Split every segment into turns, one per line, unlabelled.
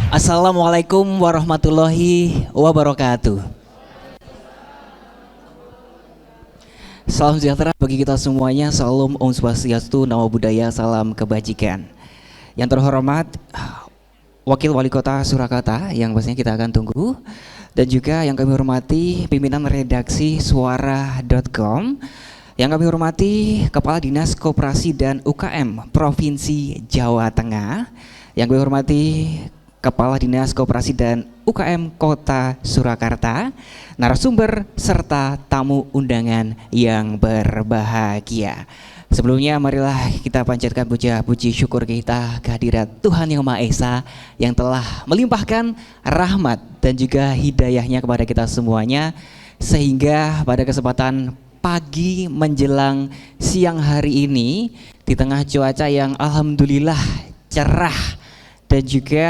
Assalamualaikum warahmatullahi wabarakatuh. Salam sejahtera bagi kita semuanya. Salam Om Swastiastu, Namo Buddhaya, salam kebajikan. Yang terhormat Wakil Wali Kota Surakarta yang pastinya kita akan tunggu, dan juga yang kami hormati pimpinan redaksi suara.com, yang kami hormati Kepala Dinas Koperasi dan UKM Provinsi Jawa Tengah, yang kami hormati Kepala Dinas Koperasi dan UKM Kota Surakarta, narasumber serta tamu undangan yang berbahagia. Sebelumnya marilah kita panjatkan puja puji syukur kita kehadirat Tuhan Yang Maha Esa yang telah melimpahkan rahmat dan juga hidayahnya kepada kita semuanya, sehingga pada kesempatan pagi menjelang siang hari ini di tengah cuaca yang alhamdulillah cerah dan juga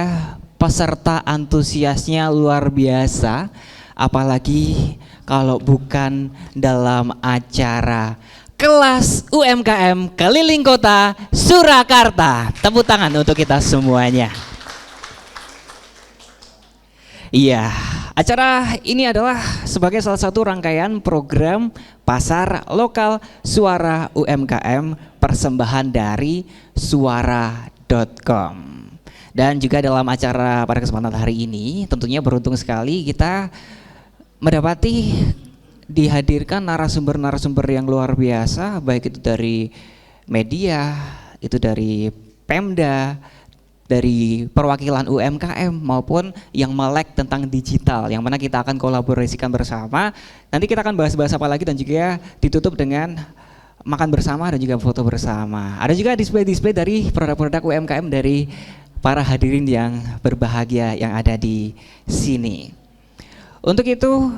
peserta antusiasnya luar biasa, apalagi kalau bukan dalam acara kelas UMKM keliling kota Surakarta. Tepuk tangan untuk kita semuanya. Iya, acara ini adalah sebagai salah satu rangkaian program Pasar Lokal Suara UMKM persembahan dari suara.com. Dan juga dalam acara pada kesempatan hari ini tentunya beruntung sekali kita mendapati dihadirkan narasumber-narasumber yang luar biasa, baik itu dari media, itu dari Pemda, dari perwakilan UMKM maupun yang melek tentang digital, yang mana kita akan kolaborasikan bersama. Nanti kita akan bahas-bahas apa lagi dan juga ditutup dengan makan bersama dan juga foto bersama. Ada juga display-display dari produk-produk UMKM dari para hadirin yang berbahagia yang ada di sini. Untuk itu,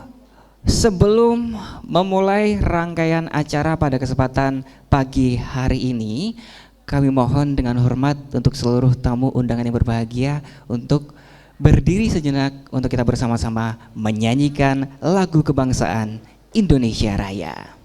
sebelum memulai rangkaian acara pada kesempatan pagi hari ini, kami mohon dengan hormat untuk seluruh tamu undangan yang berbahagia untuk berdiri sejenak untuk kita bersama-sama menyanyikan lagu kebangsaan Indonesia Raya.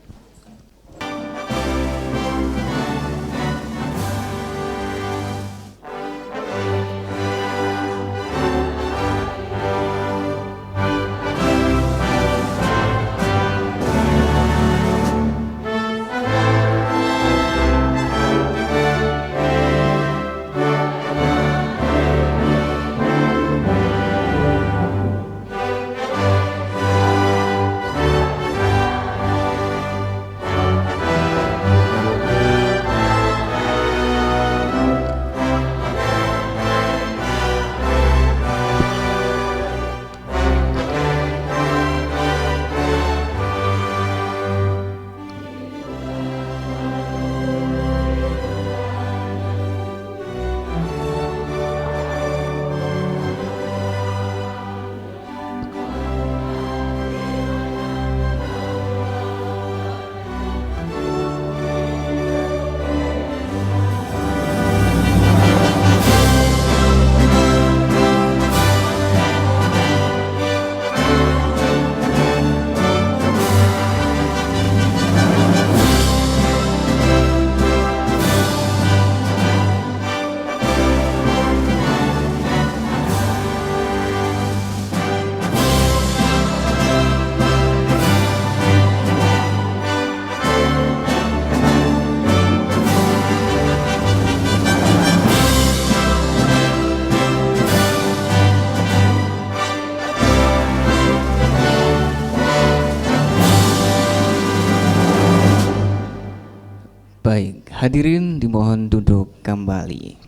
Baik, hadirin dimohon duduk kembali.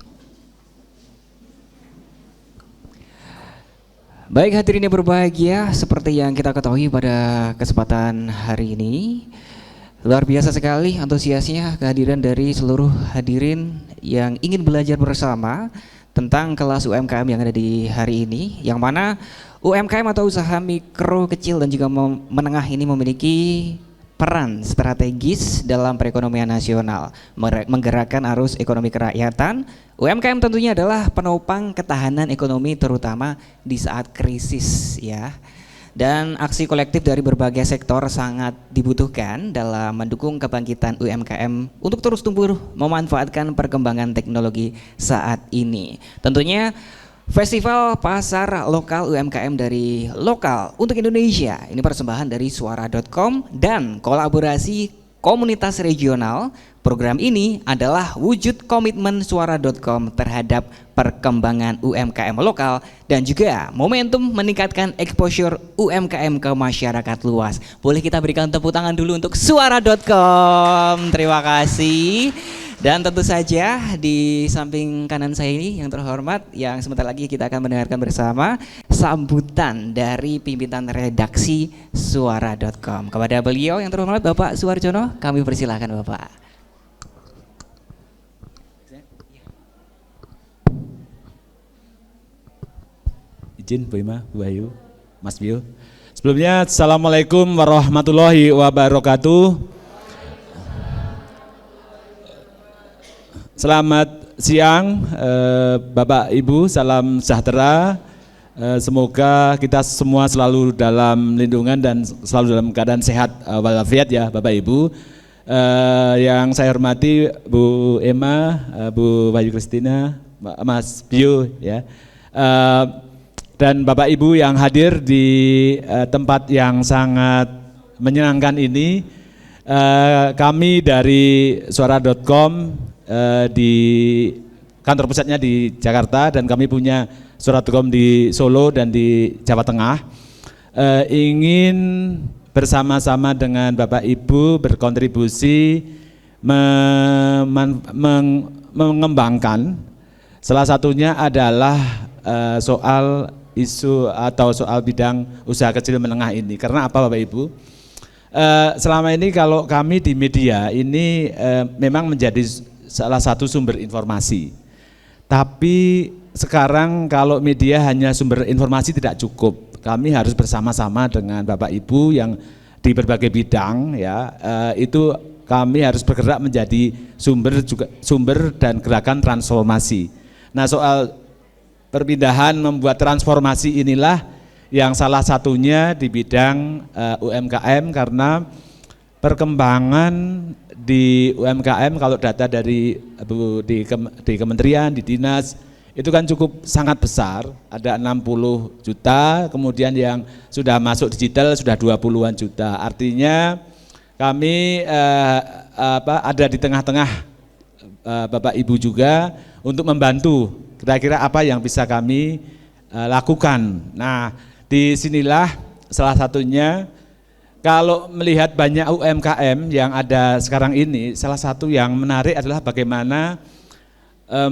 Baik hadirin yang berbahagia, seperti yang kita ketahui pada kesempatan hari ini, luar biasa sekali antusiasnya kehadiran dari seluruh hadirin yang ingin belajar bersama tentang kelas UMKM yang ada di hari ini, yang mana UMKM atau usaha mikro, kecil dan juga menengah ini memiliki peran strategis dalam perekonomian nasional, menggerakkan arus ekonomi kerakyatan. UMKM tentunya adalah penopang ketahanan ekonomi terutama di saat krisis ya. Dan aksi kolektif dari berbagai sektor sangat dibutuhkan dalam mendukung kebangkitan UMKM untuk terus tumbuh memanfaatkan perkembangan teknologi saat ini. Tentunya Festival Pasar Lokal UMKM dari Lokal untuk Indonesia ini persembahan dari suara.com dan kolaborasi komunitas regional. Program ini adalah wujud komitmen suara.com terhadap perkembangan UMKM lokal dan juga momentum meningkatkan exposure UMKM ke masyarakat luas. Boleh kita berikan tepuk tangan dulu untuk suara.com. Terima kasih. Dan tentu saja di samping kanan saya ini yang terhormat, yang sebentar lagi kita akan mendengarkan bersama sambutan dari pimpinan redaksi suara.com. Kepada beliau yang terhormat Bapak Suwarjono, kami persilahkan Bapak.
Izin Bu Ima, Bu Bayu, Mas Bio. Sebelumnya Assalamualaikum warahmatullahi wabarakatuh. Selamat siang Bapak Ibu, salam sejahtera. Semoga kita semua selalu dalam lindungan dan selalu dalam keadaan sehat walafiat ya Bapak Ibu. Yang saya hormati Bu Emma, Bu Bayu Kristina, Mas Bio ya. Dan Bapak Ibu yang hadir di tempat yang sangat menyenangkan ini, kami dari suara.com di kantor pusatnya di Jakarta dan kami punya suara.com di Solo dan di Jawa Tengah, ingin bersama-sama dengan Bapak Ibu berkontribusi mengembangkan, salah satunya adalah soal isu atau soal bidang usaha kecil menengah ini. Karena apa Bapak Ibu? Selama ini kalau kami di media ini memang menjadi salah satu sumber informasi. Tapi sekarang kalau media hanya sumber informasi tidak cukup. Kami harus bersama-sama dengan Bapak Ibu yang di berbagai bidang ya, itu kami harus bergerak menjadi sumber dan gerakan transformasi. Nah, soal perpindahan membuat transformasi inilah yang salah satunya di bidang UMKM, karena perkembangan di UMKM kalau data dari di kementerian, di dinas itu kan cukup sangat besar, ada 60 juta, kemudian yang sudah masuk digital sudah 20-an juta. Artinya kami ada di tengah-tengah Bapak Ibu juga untuk membantu kira-kira apa yang bisa kami lakukan. Nah, disinilah salah satunya kalau melihat banyak UMKM yang ada sekarang ini, salah satu yang menarik adalah bagaimana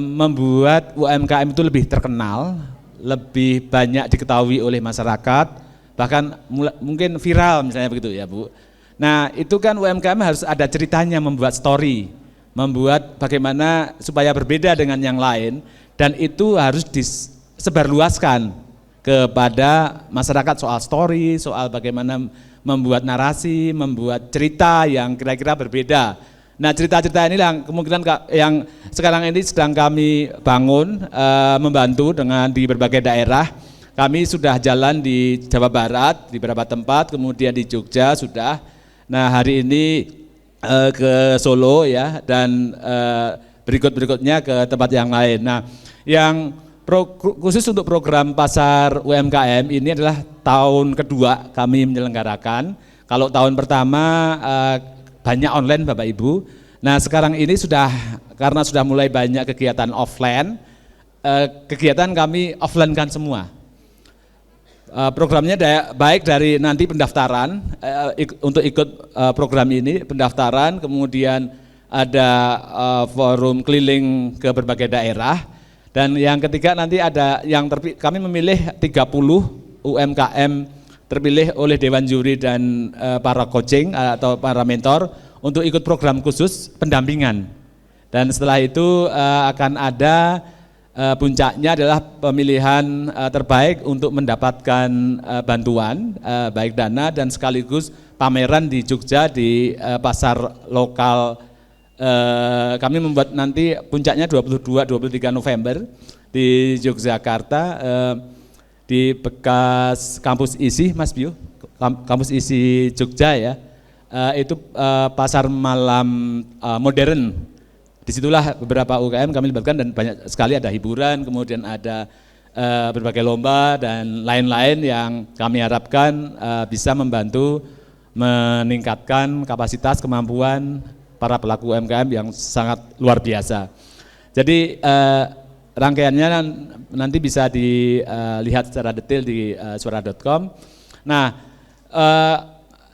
membuat UMKM itu lebih terkenal, lebih banyak diketahui oleh masyarakat, bahkan mungkin viral misalnya begitu ya Bu. Nah, itu kan UMKM harus ada ceritanya, membuat story, membuat bagaimana supaya berbeda dengan yang lain. Dan itu harus disebarluaskan kepada masyarakat soal story, soal bagaimana membuat narasi, membuat cerita yang kira-kira berbeda. Nah, cerita-cerita ini yang kemungkinan yang sekarang ini sedang kami bangun, membantu dengan di berbagai daerah. Kami sudah jalan di Jawa Barat, di beberapa tempat, kemudian di Jogja sudah. Nah, hari ini ke Solo ya, dan berikut-berikutnya ke tempat yang lain. Nah, yang khusus untuk program pasar UMKM ini adalah tahun kedua kami menyelenggarakan. Kalau tahun pertama banyak online Bapak Ibu. Nah, sekarang ini karena sudah mulai banyak kegiatan offline, kegiatan kami offline kan semua. Programnya baik dari nanti pendaftaran untuk ikut program ini, pendaftaran, kemudian ada forum keliling ke berbagai daerah, dan yang ketiga nanti ada yang kami memilih 30 UMKM terpilih oleh Dewan Juri dan para coaching atau para mentor untuk ikut program khusus pendampingan. Dan setelah itu akan ada puncaknya adalah pemilihan terbaik untuk mendapatkan bantuan baik dana dan sekaligus pameran di Jogja di pasar lokal. Kami membuat nanti puncaknya 22-23 November di Yogyakarta, di bekas kampus ISI, Mas Bio, kampus ISI Jogja ya. Itu pasar malam modern. Disitulah beberapa UKM kami libatkan dan banyak sekali ada hiburan, kemudian ada berbagai lomba dan lain-lain yang kami harapkan bisa membantu meningkatkan kapasitas kemampuan para pelaku UMKM yang sangat luar biasa. Jadi rangkaiannya nanti bisa dilihat secara detail di suara.com. Nah,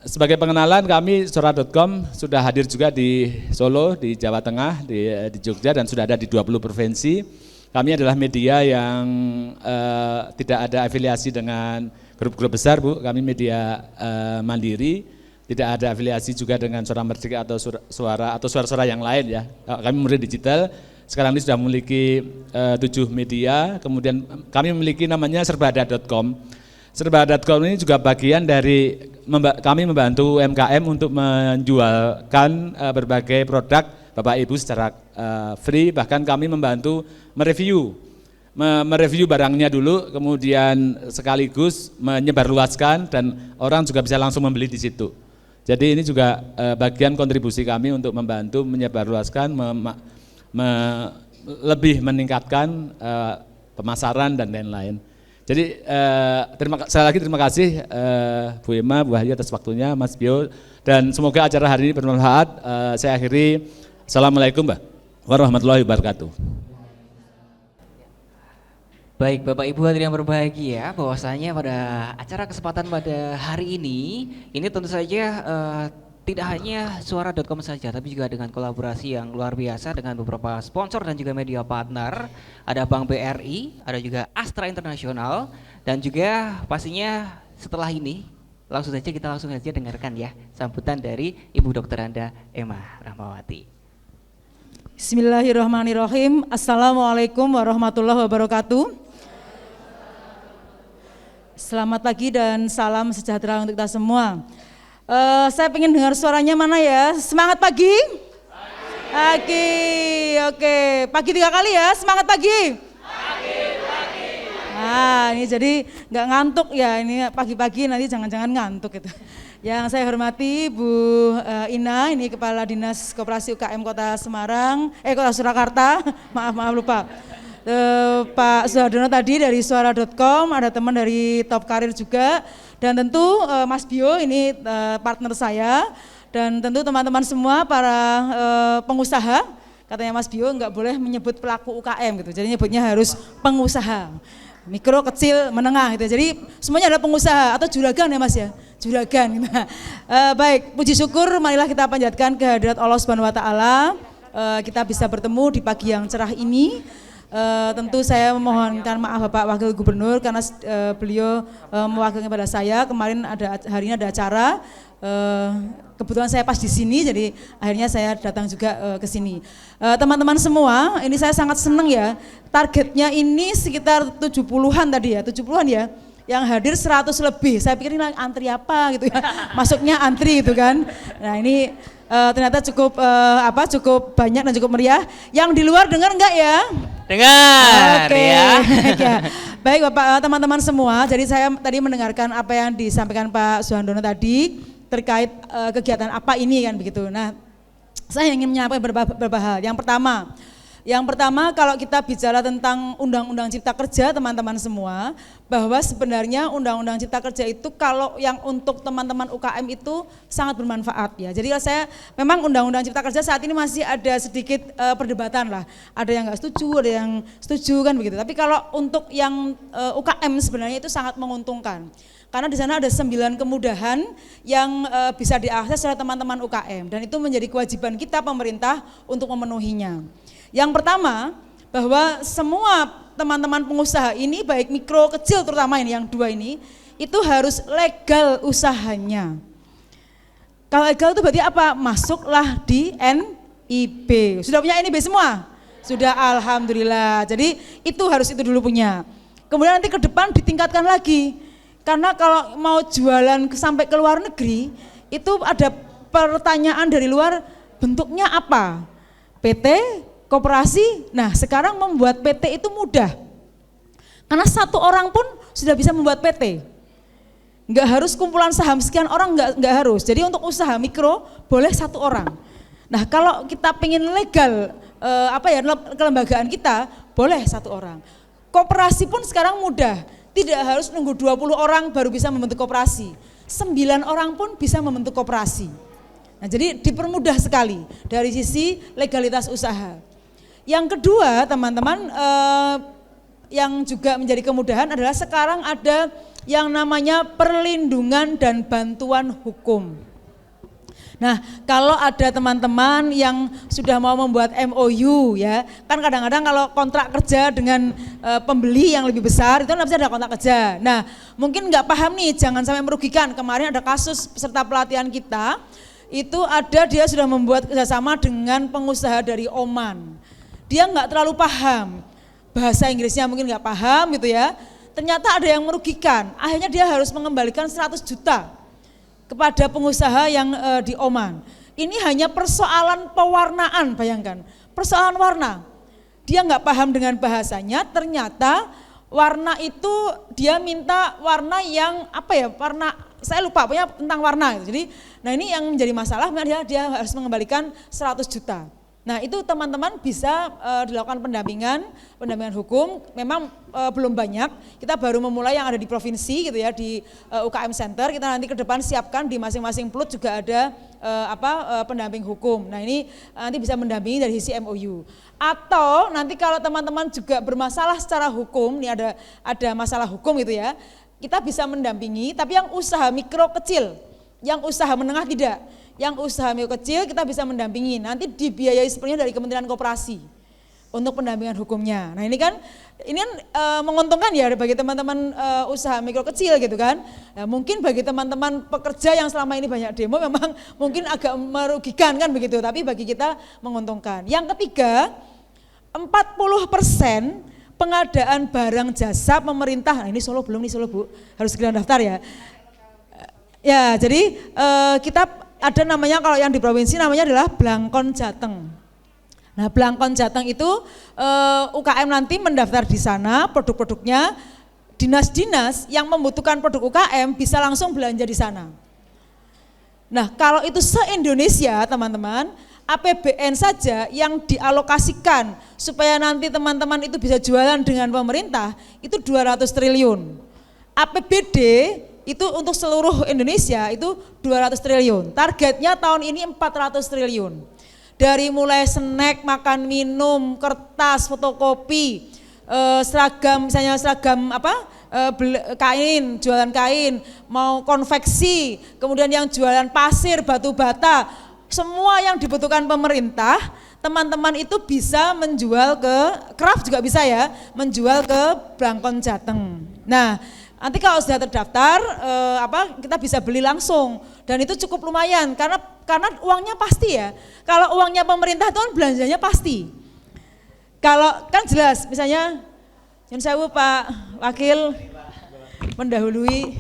sebagai pengenalan kami suara.com sudah hadir juga di Solo, di Jawa Tengah, di Jogja dan sudah ada di 20 provinsi. Kami adalah media yang tidak ada afiliasi dengan grup-grup besar, Bu. Kami media mandiri. Tidak ada afiliasi juga dengan Suara Merdeka atau suara-suara yang lain ya. Kami media digital, sekarang ini sudah memiliki 7 media, kemudian kami memiliki namanya serbada.com. Serbada.com ini juga bagian dari kami membantu UMKM untuk menjualkan berbagai produk Bapak Ibu secara free, bahkan kami membantu mereview barangnya dulu, kemudian sekaligus menyebarluaskan dan orang juga bisa langsung membeli di situ. Jadi ini juga bagian kontribusi kami untuk membantu menyebarluaskan, lebih meningkatkan pemasaran dan lain-lain. Jadi sekali lagi terima kasih Bu Emma, Bu Wahyu atas waktunya, Mas Bio, dan semoga acara hari ini bermanfaat. Saya akhiri, Assalamualaikum warahmatullahi wabarakatuh.
Baik, Bapak Ibu hadirin yang berbahagia, bahwasanya pada acara kesempatan pada hari ini tentu saja tidak hanya suara.com saja, tapi juga dengan kolaborasi yang luar biasa dengan beberapa sponsor dan juga media partner. Ada Bank BRI, ada juga Astra Internasional, dan juga pastinya setelah ini langsung saja dengarkan ya sambutan dari Ibu Dr. Anda Emma Rahmawati.
Bismillahirrahmanirrahim. Assalamualaikum warahmatullahi wabarakatuh. Selamat pagi dan salam sejahtera untuk kita semua. Saya pengen dengar suaranya mana ya? Semangat pagi? Pagi. Oke. Pagi 3 kali ya, semangat pagi. Pagi. Nah ini jadi nggak ngantuk ya, ini pagi-pagi nanti jangan-jangan ngantuk gitu. Yang saya hormati Bu Ina, ini Kepala Dinas Koperasi UKM Kota Semarang, Kota Surakarta, maaf lupa. Pak Suhardono tadi dari suara.com, ada teman dari Top Karir juga, dan tentu Mas Bio ini partner saya, dan tentu teman-teman semua para pengusaha. Katanya Mas Bio nggak boleh menyebut pelaku UKM gitu, jadi nyebutnya harus pengusaha, mikro, kecil, menengah gitu. Jadi semuanya adalah pengusaha atau juragan ya Mas ya, juragan. Gitu. Baik, puji syukur marilah kita panjatkan kehadirat Allah Subhanahu Wa Taala. Kita bisa bertemu di pagi yang cerah ini. Tentu saya memohonkan maaf Bapak Wakil Gubernur karena beliau mewakili kepada saya. Kemarin hari ini ada acara, kebetulan saya pas di sini, jadi akhirnya saya datang juga ke sini. Teman-teman semua, ini saya sangat senang ya. Targetnya ini sekitar 70-an tadi ya, 70-an ya. Yang hadir 100 lebih. Saya pikir ini antri apa gitu ya. Masuknya antri gitu kan. Nah ini ternyata cukup banyak dan cukup meriah. Yang di luar dengar enggak ya?
Dengar ya.
Ya. Baik Bapak, teman-teman semua, jadi saya tadi mendengarkan apa yang disampaikan Pak Suhardono tadi terkait kegiatan apa ini kan begitu. Nah, saya ingin menyampaikan beberapa hal. Yang pertama kalau kita bicara tentang Undang-Undang Cipta Kerja teman-teman semua, bahwa sebenarnya Undang-Undang Cipta Kerja itu kalau yang untuk teman-teman UKM itu sangat bermanfaat ya. Jadi memang Undang-Undang Cipta Kerja saat ini masih ada sedikit perdebatan lah. Ada yang nggak setuju, ada yang setuju kan begitu. Tapi kalau untuk yang UKM sebenarnya itu sangat menguntungkan. Karena di sana ada 9 kemudahan yang bisa diakses oleh teman-teman UKM dan itu menjadi kewajiban kita pemerintah untuk memenuhinya. Yang pertama, bahwa semua teman-teman pengusaha ini baik mikro, kecil terutama ini yang 2 ini, itu harus legal usahanya. Kalau legal itu berarti apa? Masuklah di NIB. Sudah punya NIB semua? Sudah, alhamdulillah. Jadi itu dulu punya. Kemudian nanti ke depan ditingkatkan lagi. Karena kalau mau jualan sampai ke luar negeri, itu ada pertanyaan dari luar, bentuknya apa? PT, koperasi. Nah, sekarang membuat PT itu mudah. Karena satu orang pun sudah bisa membuat PT. Enggak harus kumpulan saham sekian orang, enggak harus. Jadi untuk usaha mikro boleh satu orang. Nah, kalau kita pengen legal kelembagaan kita boleh satu orang. Koperasi pun sekarang mudah. Tidak harus nunggu 20 orang baru bisa membentuk koperasi. 9 orang pun bisa membentuk koperasi. Nah, jadi dipermudah sekali dari sisi legalitas usaha. Yang kedua, teman-teman, yang juga menjadi kemudahan adalah sekarang ada yang namanya perlindungan dan bantuan hukum. Nah, kalau ada teman-teman yang sudah mau membuat MOU ya, kan kadang-kadang kalau kontrak kerja dengan pembeli yang lebih besar itu kan bisa ada kontrak kerja. Nah, mungkin nggak paham nih, jangan sampai merugikan. Kemarin ada kasus peserta pelatihan kita, itu ada dia sudah membuat kerjasama dengan pengusaha dari Oman. Dia nggak terlalu paham, bahasa Inggrisnya mungkin nggak paham gitu ya. Ternyata ada yang merugikan, akhirnya dia harus mengembalikan 100 juta kepada pengusaha yang di Oman. Ini hanya persoalan pewarnaan, bayangkan, persoalan warna. Dia nggak paham dengan bahasanya, ternyata warna itu dia minta warna yang warna, saya lupa, pokoknya tentang warna. Jadi, nah ini yang menjadi masalah, dia harus mengembalikan 100 juta. Nah itu teman-teman bisa dilakukan pendampingan hukum, memang belum banyak, kita baru memulai yang ada di provinsi gitu ya, di UKM Center, kita nanti ke depan siapkan di masing-masing plut juga ada pendamping hukum. Nah ini nanti bisa mendampingi dari sisi MOU. Atau nanti kalau teman-teman juga bermasalah secara hukum, ini ada masalah hukum gitu ya, kita bisa mendampingi, tapi yang usaha mikro kecil, yang usaha menengah tidak. Yang usaha mikro kecil kita bisa mendampingi, nanti dibiayai sepenuhnya dari Kementerian Koperasi untuk pendampingan hukumnya. Nah ini kan menguntungkan ya bagi teman-teman usaha mikro kecil gitu kan. Nah, mungkin bagi teman-teman pekerja yang selama ini banyak demo memang mungkin agak merugikan kan begitu, tapi bagi kita menguntungkan. Yang ketiga, 40% pengadaan barang jasa pemerintah. Nah, ini Solo belum nih, Solo Bu, harus segera daftar ya. Ya, jadi kita ada namanya, kalau yang di provinsi namanya adalah Blangkon Jateng. Nah, Blangkon Jateng itu UKM nanti mendaftar di sana produk-produknya, dinas-dinas yang membutuhkan produk UKM bisa langsung belanja di sana. Nah, kalau itu se-Indonesia teman-teman, APBN saja yang dialokasikan supaya nanti teman-teman itu bisa jualan dengan pemerintah itu 200 triliun. APBD itu untuk seluruh Indonesia itu 200 triliun. Targetnya tahun ini 400 triliun. Dari mulai snack, makan minum, kertas, fotokopi, seragam, misalnya seragam kain, jualan kain, mau konveksi, kemudian yang jualan pasir, batu bata, semua yang dibutuhkan pemerintah, teman-teman itu bisa menjual ke craft juga bisa ya, menjual ke Blangkon Jateng. Nah, nanti kalau sudah terdaftar, kita bisa beli langsung dan itu cukup lumayan karena uangnya pasti ya. Kalau uangnya pemerintah itu kan belanjanya pasti. Kalau kan jelas, misalnya, Nyun Sewu Pak Wakil mendahului,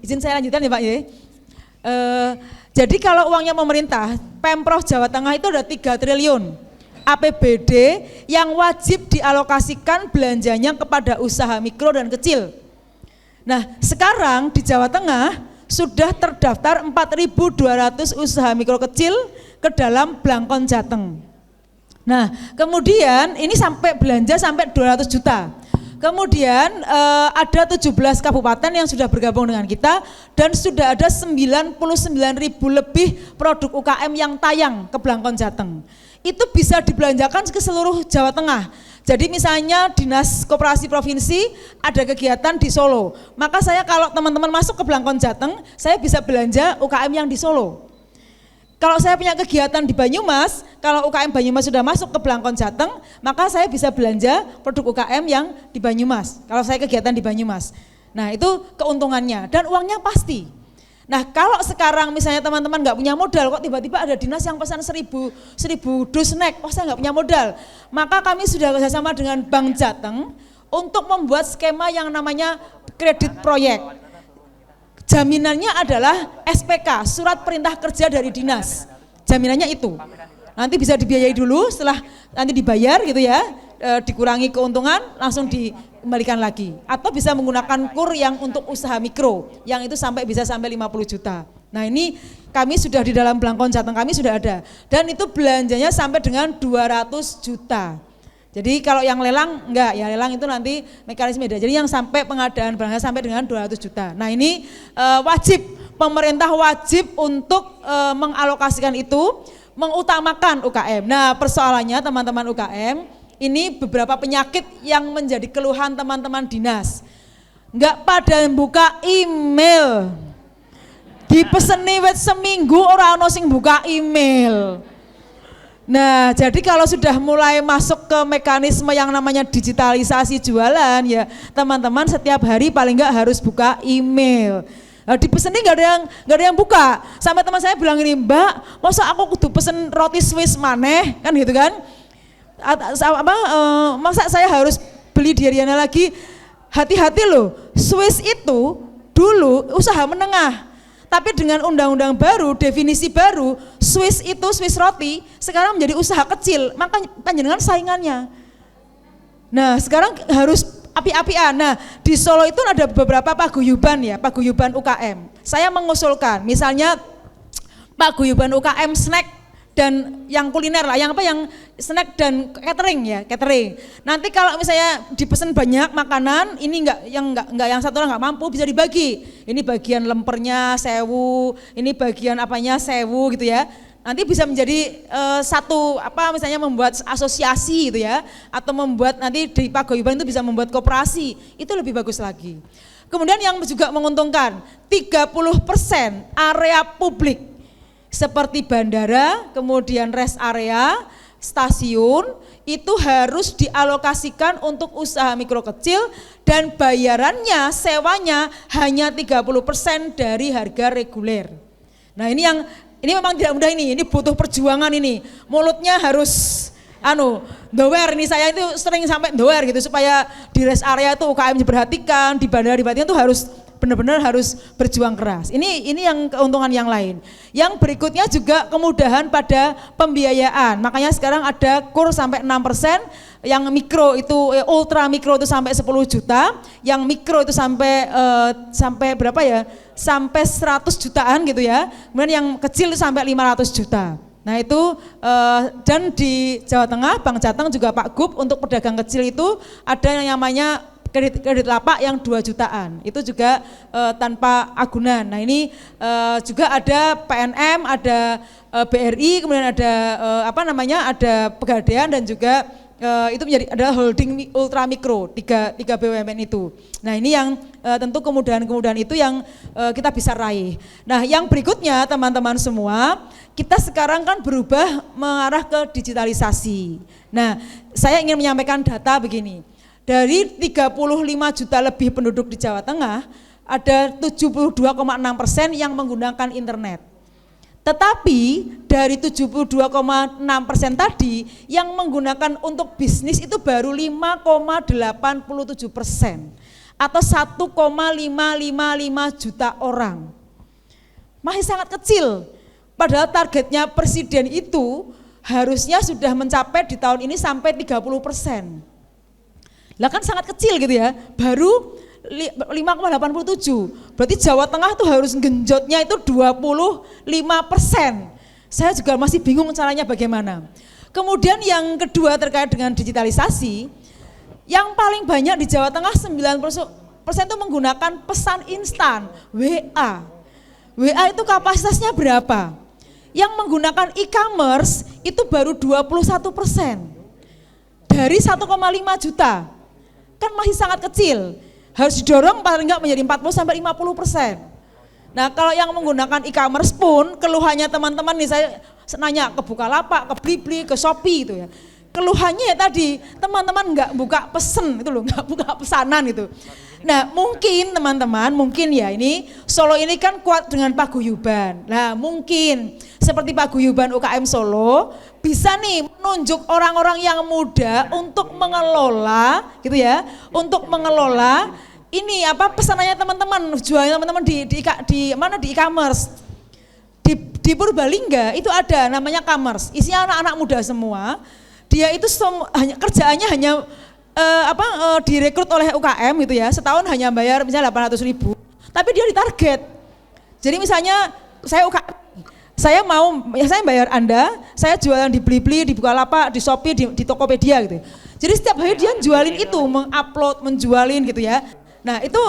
izin saya lanjutkan ya Pak ya. Jadi kalau uangnya pemerintah, Pemprov Jawa Tengah itu ada 3 triliun. APBD yang wajib dialokasikan belanjanya kepada usaha mikro dan kecil. Nah, sekarang di Jawa Tengah sudah terdaftar 4.200 usaha mikro kecil ke dalam Blangkon Jateng. Nah, kemudian ini sampai belanja sampai 200 juta. Kemudian ada 17 kabupaten yang sudah bergabung dengan kita dan sudah ada 99.000 lebih produk UKM yang tayang ke Blangkon Jateng. Itu bisa dibelanjakan ke seluruh Jawa Tengah. Jadi misalnya Dinas Koperasi Provinsi ada kegiatan di Solo, maka saya kalau teman-teman masuk ke Blangkon Jateng, saya bisa belanja UKM yang di Solo. Kalau saya punya kegiatan di Banyumas, kalau UKM Banyumas sudah masuk ke Blangkon Jateng, maka saya bisa belanja produk UKM yang di Banyumas, kalau saya kegiatan di Banyumas. Nah itu keuntungannya dan uangnya pasti. Nah kalau sekarang misalnya teman-teman nggak punya modal, kok tiba-tiba ada dinas yang pesan 1.000 dus snack, saya nggak punya modal. Maka kami sudah bekerjasama dengan Bank Jateng untuk membuat skema yang namanya kredit proyek. Jaminannya adalah SPK, surat perintah kerja dari dinas. Jaminannya itu. Nanti bisa dibiayai dulu, setelah nanti dibayar gitu ya, dikurangi keuntungan, langsung dikembalikan lagi. Atau bisa menggunakan KUR yang untuk usaha mikro, yang itu bisa sampai 50 juta. Nah ini kami sudah di dalam Blangkon Jateng kami sudah ada. Dan itu belanjanya sampai dengan 200 juta. Jadi kalau yang lelang enggak, ya lelang itu nanti mekanisme beda. Jadi yang sampai pengadaan barangnya sampai dengan 200 juta. Nah ini pemerintah wajib untuk mengalokasikan itu, mengutamakan UKM. Nah persoalannya teman-teman UKM, ini beberapa penyakit yang menjadi keluhan teman-teman dinas. Enggak pada buka email. Dipeseni wet seminggu orang ono sing buka email. Nah, jadi kalau sudah mulai masuk ke mekanisme yang namanya digitalisasi jualan, ya teman-teman setiap hari paling enggak harus buka email. Nah, dipeseni nggak ada yang buka. Sampai teman saya bilang ini, Mbak, masa aku kudu pesen roti Swiss maneh, kan gitu kan? Masa saya harus beli di Riana lagi? Hati-hati loh, Swiss itu dulu usaha menengah. Tapi dengan undang-undang baru, definisi baru, Swiss itu, Swiss roti, sekarang menjadi usaha kecil, maka panjenengan saingannya. Nah sekarang harus api-apian. Nah di Solo itu ada beberapa paguyuban ya, paguyuban UKM. Saya mengusulkan, misalnya paguyuban UKM snack dan yang kuliner lah, yang snack dan catering ya, catering. Nanti kalau misalnya dipesan banyak makanan, ini yang satu orang nggak mampu bisa dibagi. Ini bagian lempernya 1000, ini bagian apanya 1000 gitu ya. Nanti bisa menjadi misalnya membuat asosiasi gitu ya, atau membuat nanti di paguyuban itu bisa membuat koperasi, itu lebih bagus lagi. Kemudian yang juga menguntungkan, 30% area publik seperti bandara, kemudian rest area, stasiun, itu harus dialokasikan untuk usaha mikro kecil dan bayarannya, sewanya hanya 30% dari harga reguler. Nah ini memang tidak mudah ini butuh perjuangan ini. Mulutnya harus dower, ini saya itu sering sampai dower gitu supaya di rest area itu UKM diperhatikan, di bandara diperhatikan itu harus benar-benar harus berjuang keras. Ini yang keuntungan yang lain. Yang berikutnya juga kemudahan pada pembiayaan. Makanya sekarang ada KUR sampai 6%, yang mikro itu ultra mikro itu sampai 10 juta, yang mikro itu sampai berapa ya? Sampai 100 jutaan gitu ya. Kemudian yang kecil itu sampai 500 juta. Nah itu dan di Jawa Tengah Bank Jateng juga Pak Gub untuk pedagang kecil itu ada yang namanya kredit lapak yang 2 jutaan, itu juga tanpa agunan. Nah ini juga ada PNM, ada BRI, kemudian ada ada Pegadaian dan juga itu adalah holding ultra mikro, tiga BUMN itu. Nah ini yang tentu kemudahan-kemudahan itu yang kita bisa raih. Nah yang berikutnya teman-teman semua, kita sekarang kan berubah mengarah ke digitalisasi. Nah saya ingin menyampaikan data begini. Dari 35 juta lebih penduduk di Jawa Tengah, ada 72,6% yang menggunakan internet. Tetapi dari 72,6% tadi, yang menggunakan untuk bisnis itu baru 5,87%, atau 1,555 juta orang. Masih sangat kecil, padahal targetnya presiden itu harusnya sudah mencapai di tahun ini sampai 30%. Lah kan sangat kecil gitu ya, baru 5,87. Berarti Jawa Tengah tuh harus genjotnya itu 25%. Saya juga masih bingung caranya bagaimana. Kemudian yang kedua terkait dengan digitalisasi, yang paling banyak di Jawa Tengah 90% itu menggunakan pesan instan, WA. WA itu kapasitasnya berapa? Yang menggunakan e-commerce itu baru 21%. Dari 1,5 juta. Kan masih sangat kecil, harus didorong paling enggak menjadi 40-50%. Nah kalau yang menggunakan e-commerce pun, keluhannya teman-teman nih, saya nanya ke Bukalapak, ke Blibli, ke Shopee itu ya. Keluhannya ya tadi, teman-teman enggak buka pesen itu loh, enggak buka pesanan itu. Nah mungkin teman-teman, mungkin ya ini Solo ini kan kuat dengan paguyuban. Nah mungkin seperti paguyuban UKM Solo bisa nih menunjuk orang-orang yang muda untuk mengelola gitu ya, untuk mengelola ini apa pesanannya teman-teman, jualnya teman-teman di e-commerce. Di Purbalingga itu ada namanya commerce, isinya anak-anak muda semua. Dia itu kerjaannya hanya direkrut oleh UKM gitu ya, setahun hanya bayar misalnya 800.000, tapi dia ditarget. Jadi misalnya saya UKM, saya bayar Anda, saya jualan di Blibli, di Bukalapak, di Shopee, di Tokopedia gitu. Jadi setiap hari dia jualin itu, mengupload, menjualin gitu ya. Nah itu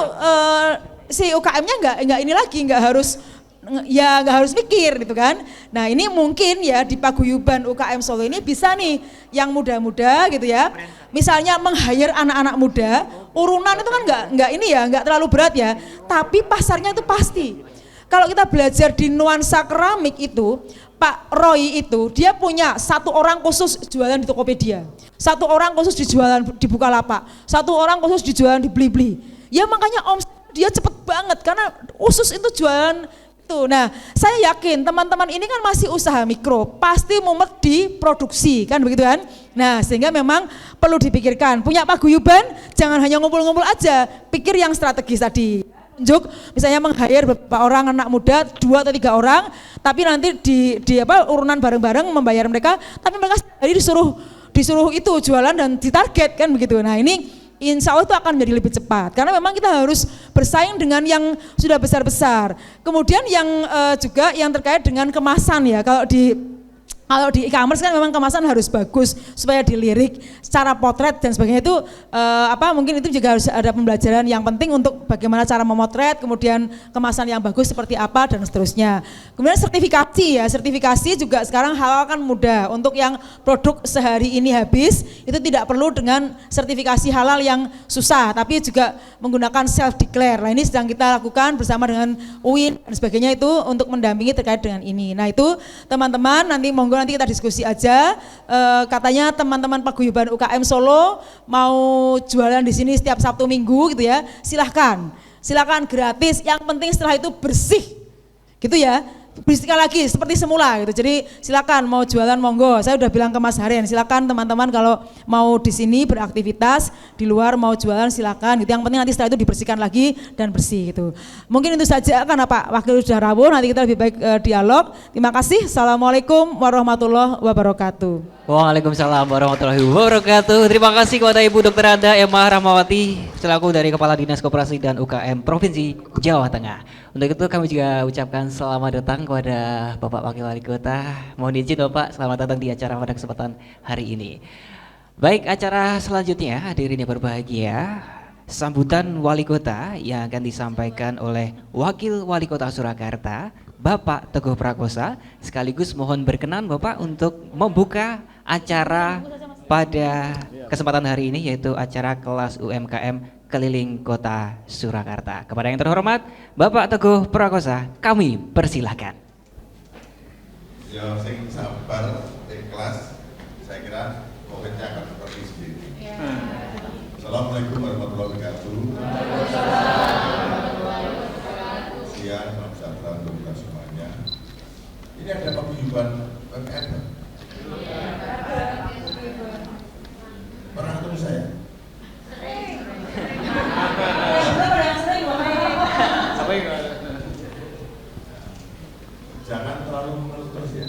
si UKM-nya nggak ini lagi, nggak harus mikir gitu kan. Nah ini mungkin ya di paguyuban UKM Solo ini bisa nih yang muda-muda gitu ya. Misalnya meng-hire anak-anak muda, urunan itu kan nggak terlalu berat ya. Tapi pasarnya itu pasti. Kalau kita belajar di nuansa keramik itu, Pak Roy itu dia punya satu orang khusus jualan di Tokopedia, satu orang khusus jualan di Bukalapak, satu orang khusus jualan di Blibli. Ya makanya omset dia cepet banget karena khusus itu jualan itu. Nah saya yakin teman-teman ini kan masih usaha mikro, pasti mumet diproduksi kan begitu kan. Nah sehingga memang perlu dipikirkan, punya paguyuban jangan hanya ngumpul-ngumpul aja, pikir yang strategis tadi. Misalnya meng-hire beberapa orang anak muda, 2 atau 3 orang, tapi nanti urunan bareng-bareng membayar mereka, tapi mereka hari disuruh itu jualan dan ditarget kan begitu. Nah ini insya Allah itu akan menjadi lebih cepat, karena memang kita harus bersaing dengan yang sudah besar-besar. Kemudian yang juga yang terkait dengan kemasan ya, kalau di e-commerce kan memang kemasan harus bagus supaya dilirik secara potret dan sebagainya itu mungkin itu juga harus ada pembelajaran yang penting untuk bagaimana cara memotret, kemudian kemasan yang bagus seperti apa dan seterusnya. Kemudian sertifikasi juga sekarang hal kan mudah, untuk yang produk sehari ini habis itu tidak perlu dengan sertifikasi halal yang susah, tapi juga menggunakan self declare. Nah ini sedang kita lakukan bersama dengan UIN dan sebagainya itu untuk mendampingi terkait dengan ini. Nah itu teman-teman nanti kita diskusi aja. Katanya teman-teman paguyuban UKM Solo mau jualan di sini setiap Sabtu Minggu gitu ya. Silakan gratis. Yang penting setelah itu bersih, gitu ya. Bersihkan lagi seperti semula gitu. Jadi silakan mau jualan monggo. Saya udah bilang ke Mas Haren, silakan teman-teman kalau mau di sini beraktivitas, di luar mau jualan silakan. Gitu. Yang penting nanti setelah itu dibersihkan lagi dan bersih gitu. Mungkin itu saja karena Pak Wakil sudah rawuh, nanti kita lebih baik dialog. Terima kasih. Assalamualaikum warahmatullahi wabarakatuh.
Waalaikumsalam warahmatullahi wabarakatuh. Terima kasih kepada Ibu Dr. Anda Emma Rahmawati selaku dari Kepala Dinas Koperasi dan UKM Provinsi Jawa Tengah. Untuk itu kami juga ucapkan selamat datang kepada Bapak Wakil Wali Kota. Mohon izin Bapak, selamat datang di acara pada kesempatan hari ini. Baik, acara selanjutnya hadirin yang berbahagia, sambutan Wali Kota yang akan disampaikan oleh Wakil Wali Kota Surakarta, Bapak Teguh Prakosa. Sekaligus mohon berkenan Bapak untuk membuka acara pada kesempatan hari ini, yaitu acara kelas UMKM keliling Kota Surakarta. Kepada yang terhormat Bapak Teguh Prakosa, kami persilahkan.
Ya, sing sabar, ikhlas, saya kira COVID-nya akan seperti sendiri. Assalamualaikum warahmatullahi wabarakatuh. Siang, salam sejahtera untuk kita semuanya. Ini ada paguyuban UMKM. Pernah ketemu saya? Jangan terlalu mengeluh terus ya.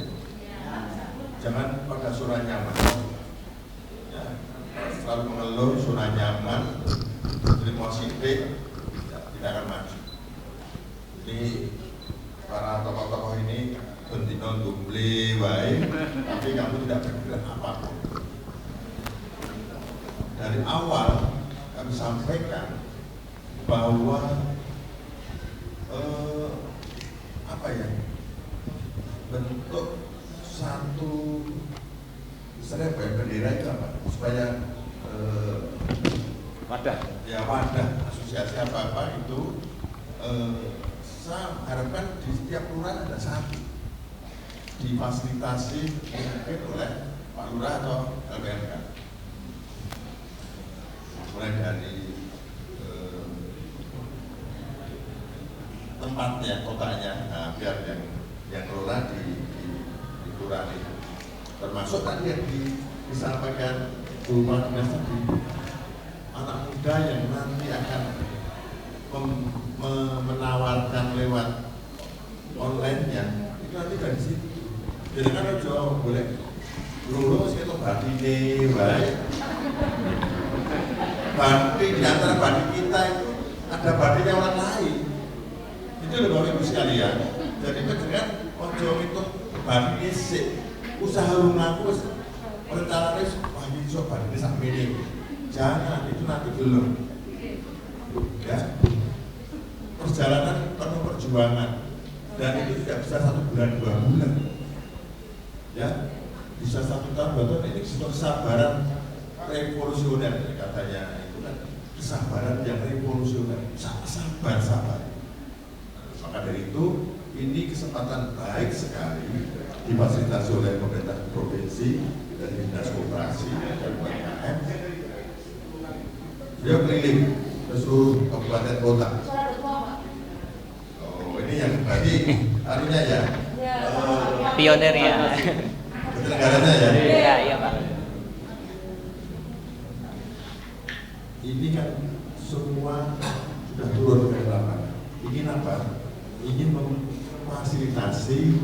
Jangan pada zona nyaman. Ya, selalu mengeluh zona nyaman, terima sidik, tidak akan maju. Jadi para tokoh-tokoh ini bentino dumble wae, tapi kamu tidak bergerak apapun. Dari awal kami sampaikan bahwa bentuk satu bendera itu apa? Supaya wadah asosiasi apa itu saya harapkan di setiap kelurahan ada satu, difasilitasi mungkin oleh Pak Lurah atau LPMK, mulai dari tempatnya, kotanya, nah, biar yang kelola di kelurahan itu, termasuk tadi yang disampaikan Bu Dinas tadi, anak muda yang nanti akan menawarkan lewat online-nya itu nanti dari situ. Jadi kan ojo boleh lulus itu badine baik. Badi di antara badi kita itu ada badinya orang lain. Itu loh Bapak Ibu sekalian. Jadi penjenengan ojo itu badi sik usaha lungaku wis rencanane wah iki iso badine sak mene. Jangan, itu nanti belum. Ya. Perjalanan penuh perjuangan dan itu tidak bisa 1 bulan 2 bulan. Ya, bisa 1 tahun 2 tahun. Ini kesabaran revolusioner katanya itu kan kesabaran yang revolusioner. Sabar. Maka dari itu ini kesempatan baik sekali difasilitasi oleh pemerintah provinsi dan dinas koperasi dan UMKM. Dia keliling ke seluruh kabupaten kota. Oh, ini yang berarti anunya ya.
Pionir ya.
Penyelenggaranya ya.
Iya Pak.
Ini kan semua sudah turun ke lapangan. Ingin apa? Ingin memfasilitasi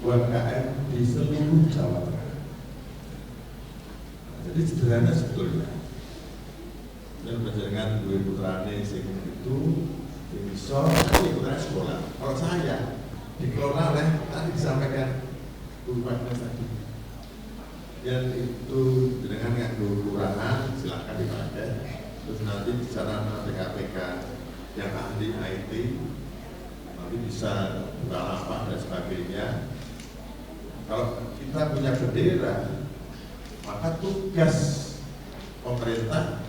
UMKM di seluruh Jawa Tengah. Jadi sederhana sebetulnya. Dan berjalan dua putrane sing itu bisa putrane sekolah. Kalau saya dikelola oleh tadi disampaikan Bupati tadi. Yang itu dengan yang kelurahan silakan dipakai. Terus nanti bicara PKPK yang ahli IT nanti bisa buka lapak dan sebagainya. Kalau kita punya bendera, maka tugas pemerintah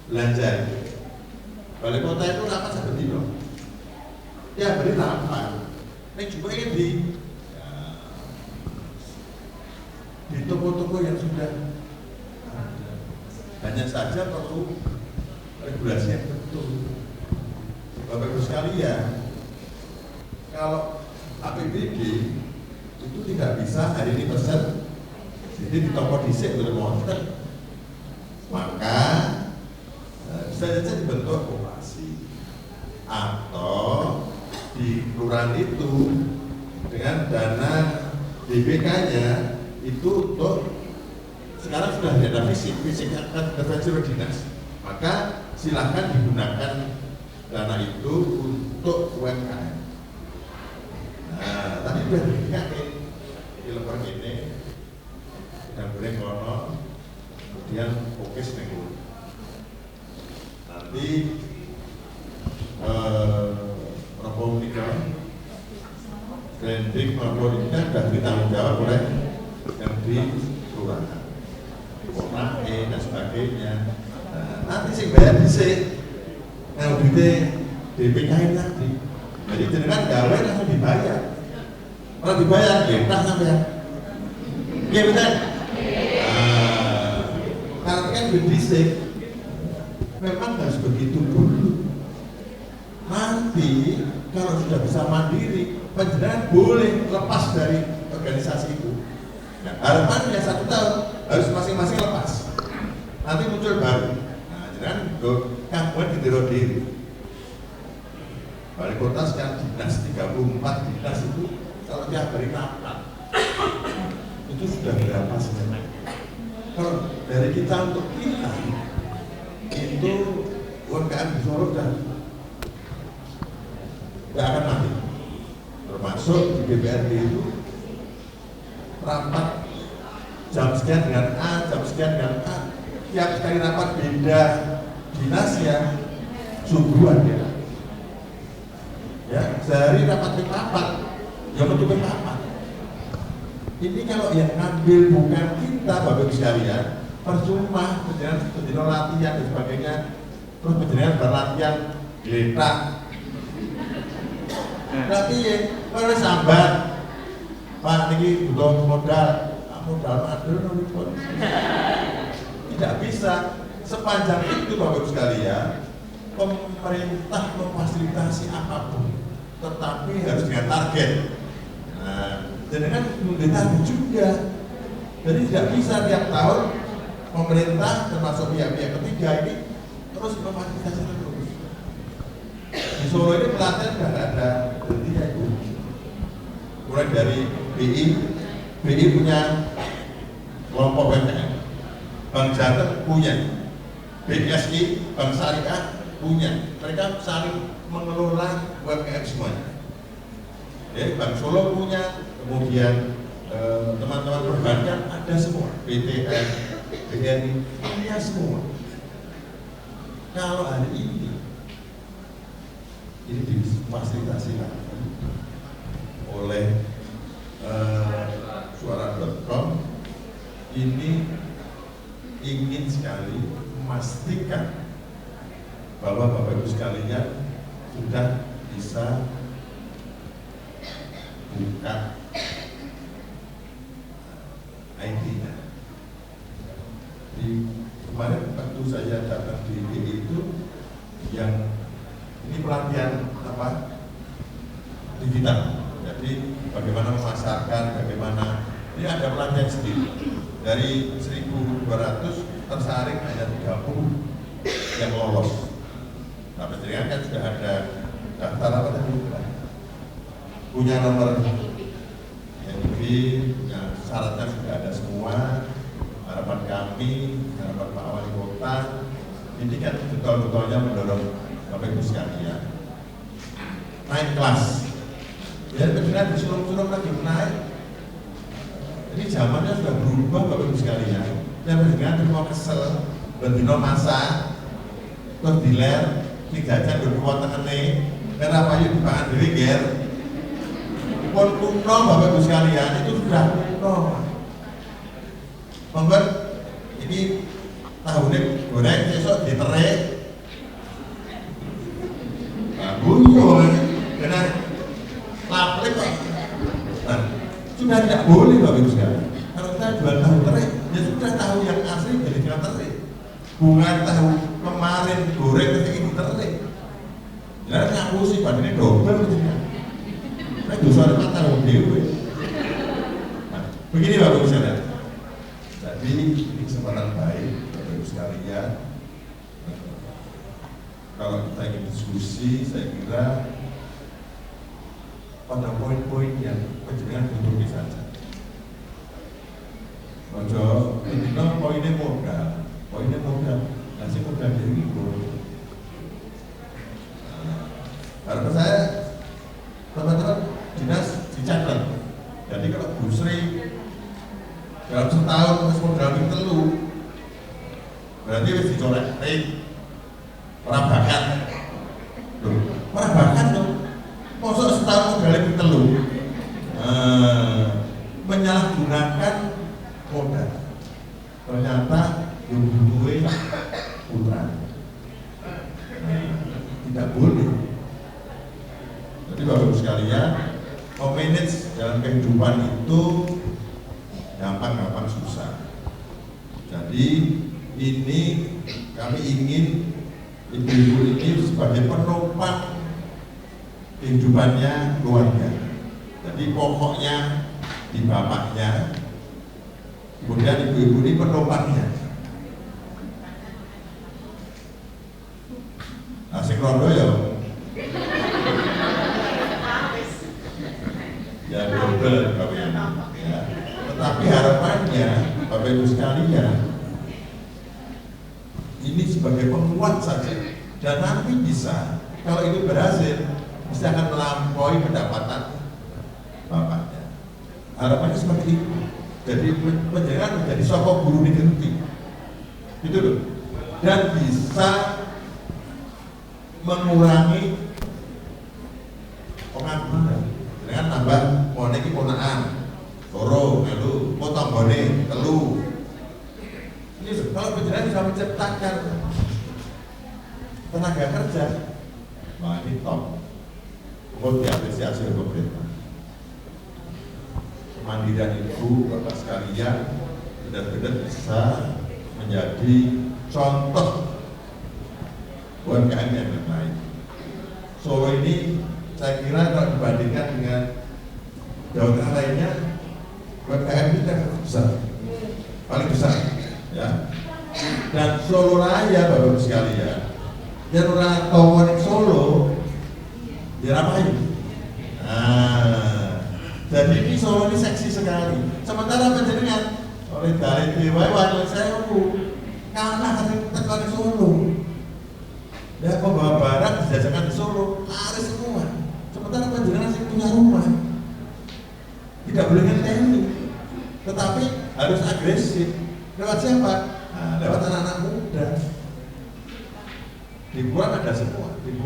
belanja itu. Balai kota itu rapat seperti itu. Ya beri rapat. Ini juga ini di toko-toko yang sudah ada. Hanya saja perlu regulasi yang betul. Bapak Ibu sekalian, kalau APBD itu tidak bisa hari ini pesan, jadi di toko dhisik boleh monster, maka bisa saja dibentuk koperasi atau di kelurahan itu dengan dana DBK-nya itu untuk sekarang sudah ada fisik akan intervensi oleh dinas, maka silahkan digunakan dana itu untuk UMKM. Nah, tapi sudah yakin di lembaga ini dan boleh kono, kemudian fokus nego. Nanti Robo Unika branding Robo Unika sudah ditanggung jawab oleh yang di kelurahan, kota dan sebagainya. Nanti sih bayar disik, yang duitnya DPK tadi. Jadi jenengan gawe langsung dibayar. Kalau dibayar, ya sampai ya. Iya benar. Karena kan duit disik, memang harus begitu dulu. Nanti kalau sudah bisa mandiri, penjenengan boleh lepas dari organisasi itu. Nah, harapannya 1 tahun harus masing-masing lepas. Nanti muncul baru. Nah, jenengan kapan ditiru diri. Balai kota sekarang dinas 34 dinas itu kalau tiap hari rapat itu sudah berapa sebenarnya? Kalau dari kita untuk kita itu UMKM di Solo dan tidak akan mati. Termasuk di DPRD itu rapat jam sekian dengan A, jam sekian dengan A. Tiap kali rapat beda dinasnya subuhan ya. Ya, sehari rapat yang untuk rapat. Ini kalau yang ngambil bukan kita, Bapak Ibu sekalian, percuma penjenengan latihan dan sebagainya, terus penjenengan berlatihan geletak. Tapi ya, kalau sambat, Pak ini butuh modal adil, tidak bisa. Sepanjang itu Bapak Ibu sekalian, pemerintah memfasilitasi apapun, tetapi harus dengan target. Nah, jenengan memiliki target juga. Jadi tidak bisa tiap tahun pemerintah termasuk pihak-pihak ketiga ini terus memfasilitasi terus. di Solo ini pelatihan nggak ada berhentinya itu. Mulai dari BI punya kelompok BPM, Bank Jateng punya, BSI, Bank Syariah punya. Mereka saling mengelola UMKM semuanya. Jadi Bank Solo punya, kemudian teman-teman perbankan ada semua, BTN, BNI punya semua. Kalau hari ini difasilitasi oleh suara.com, ini ingin sekali memastikan bahwa Bapak Ibu sekalian sudah bisa buka ID-nya. Di kemarin waktu saya datang di BI itu, yang ini pelatihan apa? Digital. Jadi bagaimana memasarkan, bagaimana ini ada pelatihan sendiri. Dari 1.200 tersaring hanya 30 yang lolos. Nah, penjaringan kan sudah ada daftar apa tadi? Punya nomor NIB, punya syaratnya sudah ada semua. Harapan kami, harapan Pak Wali Kota, ini kan betul-betulnya mendorong Bapak Ibu sekalian naik kelas. Dan benar disuruh-suruh lagi naik. Ini zamannya sudah berubah Bapak Ibu sekalian. Dan benar mau kesel, berdino masa, terus diler, 3 jam berkuat tengene, kenapa yuk dipangan diri ger? Pun kuno Bapak Ibu sekalian, itu sudah kuno. Membuat ini tahunya goreng, besok diterik. Nah, bunyo, karena laplik kok. Nah, sudah tidak boleh Bapak Ibu sekalian. Kalau kita jual tahu terik, ya sudah tahu yang asli jadi jangan terik. Bukan tahu kemarin goreng ketika ini terik. Jangan ngaku sih, badannya double gitu. Nah, dosa ada tahu dewe. Nah, begini Bapak Ibu sekalian. Jadi ini kesempatan baik Bapak Ibu sekalian. Kalau kita ingin diskusi, saya kira pada poin-poin yang penjenengan butuh saja. Ojo, ini poinnya modal, nasi modal dari itu. Harapan saya, teman-teman dinas dicatat. Jadi kalau Bu Sri dalam setahun harus modal telu, berarti harus dicolek perabakan. Perabakan tuh, masuk setahun modal telu, menyalahgunakan modal. Ternyata yang butuhnya putra. Tidak boleh. Jadi Bapak Ibu sekalian, memanage dalam kehidupan itu gampang susah. Jadi ini kami ingin ibu-ibu ini sebagai penopang kehidupannya keluarga. Jadi pokoknya di bapaknya, kemudian ibu-ibu ini penopangnya. Nah, sing rondo ya double Bapak Ibu. Ya. Tetapi harapannya Bapak Ibu sekalian, ini sebagai penguat saja, dan nanti bisa, kalau itu berhasil, bisa akan melampaui pendapatan bapaknya. Harapannya seperti itu. Jadi penjaringan menjadi sokok guru di negeri, gitu loh, dan bisa mengurangi pengangguran dengan tambah moneki ponaan, loro, melu, potong bone, telu. Ini kalau penjaringan bisa menciptakan tenaga kerja, wah ini top. Mohon diapresiasi oleh pemerintah. Kemandirian itu Bapak sekalian benar-benar bisa menjadi contoh UMKM yang lain. Solo ini saya kira kalau dibandingkan dengan Jawa Tengah lainnya, UMKM ini kan besar, paling besar, ya. Dan Solo Raya Bapak sekalian, dan orang Towoning Solo oleh dari dewa wajah sewu kalah hari tekan di Solo. Ya pembawa barang dijajakan di Solo lari semua. Sementara panjenengan sih punya rumah tidak boleh ngenteni, tetapi harus agresif. Lewat siapa? Nah, lewat anak-anak muda. Hiburan ada semua, kita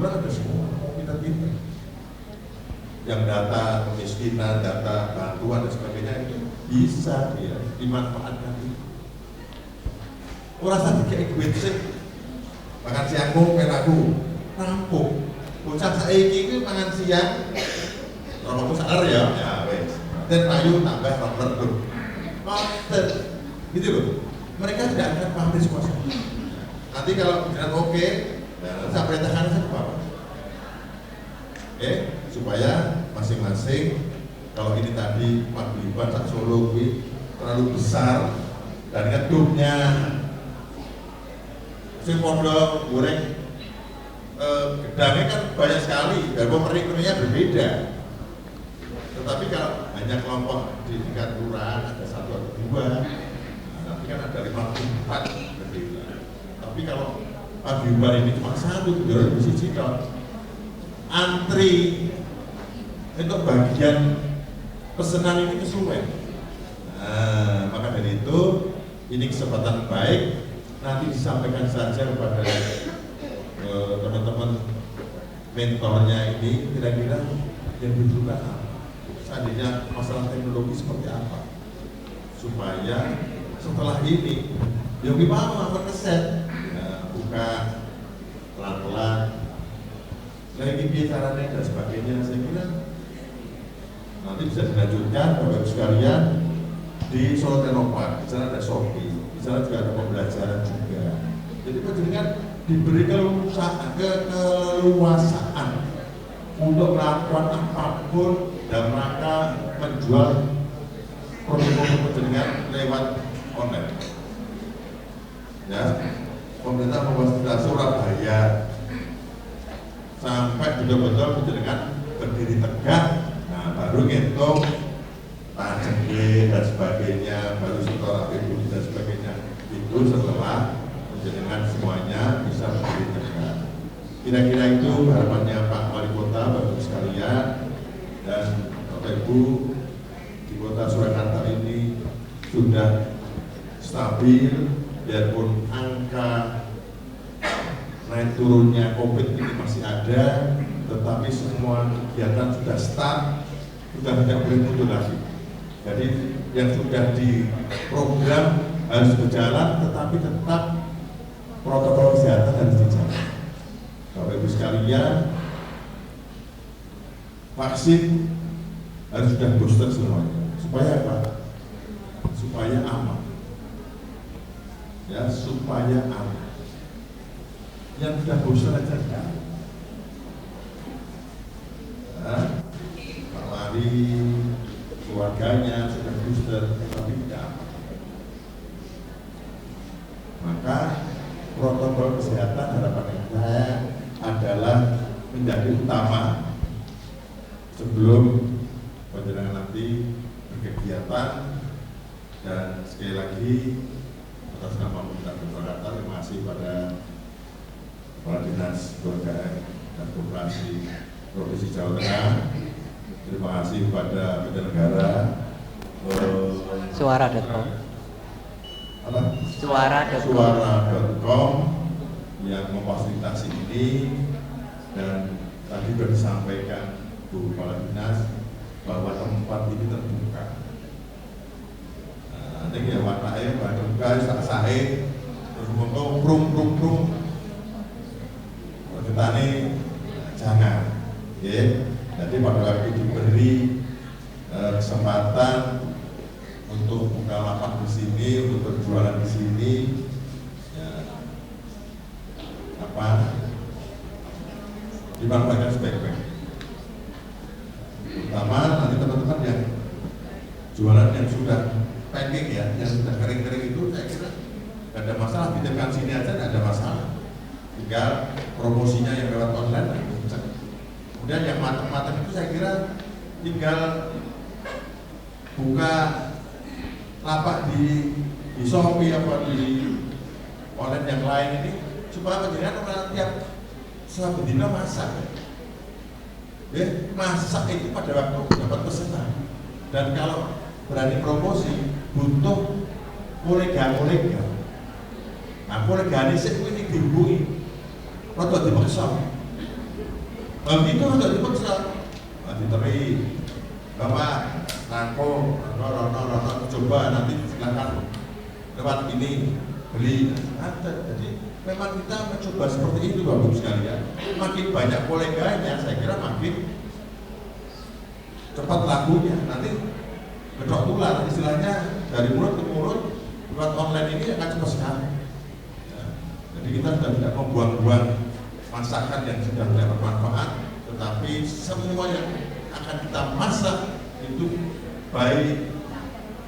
yang data kemiskinan, data bantuan dan sebagainya itu bisa ya dimanfaatkan. Orang tadi kayak duit sih, makan siangku, pelaku, rampung. Bocah saiki itu makan siang, rokokku sadar ya wes. Dan payu tambah rokok tuh, gitu loh. Mereka tidak akan paham diskusi. Nanti kalau bilang oke, saya perintahkan saya ke Bapak. Supaya masing-masing kalau ini tadi paguyuban sak Solo kuwi terlalu besar dan ngedupnya sing padha goreng gedangnya kan banyak sekali dan pemerintahnya berbeda. Tetapi kalau hanya kelompok di tingkat kelurahan ada 1 atau 2, nanti kan ada 54 berbeda. Tapi kalau paguyuban ini cuma 1, jadi di sisi antri untuk bagian pesanan ini kesuwen. Nah, maka dari itu ini kesempatan baik nanti disampaikan saja kepada teman-teman mentornya ini kira-kira yang dibutuhkan apa, seandainya masalah teknologi seperti apa, supaya setelah ini Yogi mau apa keset buka pelan-pelan lagi bicaranya dan sebagainya. Saya kira nanti bisa dilanjutkan Bapak Ibu sekalian di Solo Technopark. Di sana ada Shopee, di sana juga ada pembelajaran juga. Jadi penjaringan diberi keluasaan untuk melakukan apapun dalam rangka menjual produk-produk penjaringan lewat online. Ya, pemerintah memfasilitasi Surabaya sampai betul-betul penjaringan berdiri tegak. Nah, baru ngitung pajak dan sebagainya, baru setor APBD dan sebagainya. Itu setelah penjaringan semuanya bisa berdiri tegak. Kira-kira itu harapannya Pak Wali Kota, Bapak Ibu sekalian, dan Bapak Ibu di Kota Surakarta ini sudah stabil, biarpun angka naik turunnya COVID ini masih ada, tetapi semua kegiatan sudah start, sudah tidak boleh mundur lagi. Jadi yang sudah di program harus berjalan, tetapi tetap protokol kesehatan harus dijalankan. Bapak Ibu sekalian, vaksin harus sudah booster semuanya. Supaya apa? Supaya aman. Ya, supaya aman. Yang sudah booster aja kan? Pak Wali, keluarganya sudah booster, tapi tidak aman. Maka protokol kesehatan harapan saya adalah menjadi utama sebelum penjaringan nanti berkegiatan. Dan sekali lagi atas nama pemerintah Jakarta, terima kasih pada Kepala Dinas Keluarga dan Koperasi Provinsi Jawa Tengah. Terima kasih kepada penyelenggara
Suara.com
Suara.com yang memfasilitasi ini, dan tadi sudah disampaikan Bu Kepala Dinas bahwa tempat ini terbuka. Nah, ini ya warnanya terbuka, sak-sae, terus ngomong prum. Kita ini jangan, ya. Jadi pada waktu diberi kesempatan untuk buka lapak di sini, untuk berjualan di sini, ya, dimanfaatkan sebaik-baik. Pertama, nanti teman-teman yang jualan yang sudah packing ya, yang sudah kering-kering itu, saya kira tidak ada masalah, ditempatkan sini aja tidak ada masalah. Tinggal promosinya yang lewat online. Kemudian yang matang-matang itu saya kira tinggal buka lapak di Shopee apa di online yang lain ini supaya penjenengan orang tiap selama dina masak. Ya, masak itu pada waktu dapat pesanan. Dan kalau berani promosi butuh kolega-kolega. Nah, kolega ini sih ini dihubungi. Rotok dipaksa. Begitu rotok dipaksa. Nah, diteri. Bapak, Nangko, Rono, coba nanti silakan lewat ini beli. Ada. Jadi memang kita mencoba seperti itu Bapak sekalian. Makin banyak koleganya, saya kira makin cepat lakunya. Nanti gedok tular, istilahnya dari mulut ke mulut lewat online ini akan cepat sekali. Ya, jadi kita sudah tidak membuang-buang masakan yang sudah tidak bermanfaat, tetapi semua yang akan kita masak itu baik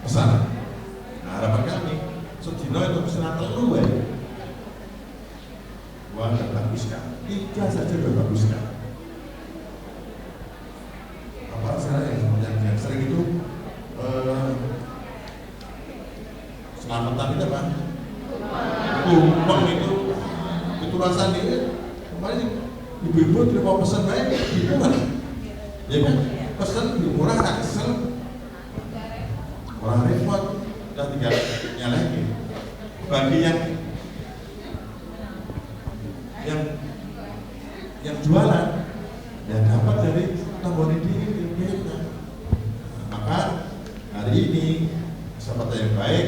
pesanan. Nah, harapan kami sedino itu pesanan telur ya. Wah, sudah bagus kan? 3 saja sudah bagus kan? Apa sekarang yang sering itu selamatan itu apa? Tumpeng itu rasanya kemarin ibu-ibu terima pesan baik gitu kan? Ya kan? Pesan murah tak kesel, orang repot, udah tinggal nyalain. Bagi yang jualan ya dapat dari tombol ini kita. Maka hari ini kesempatan yang baik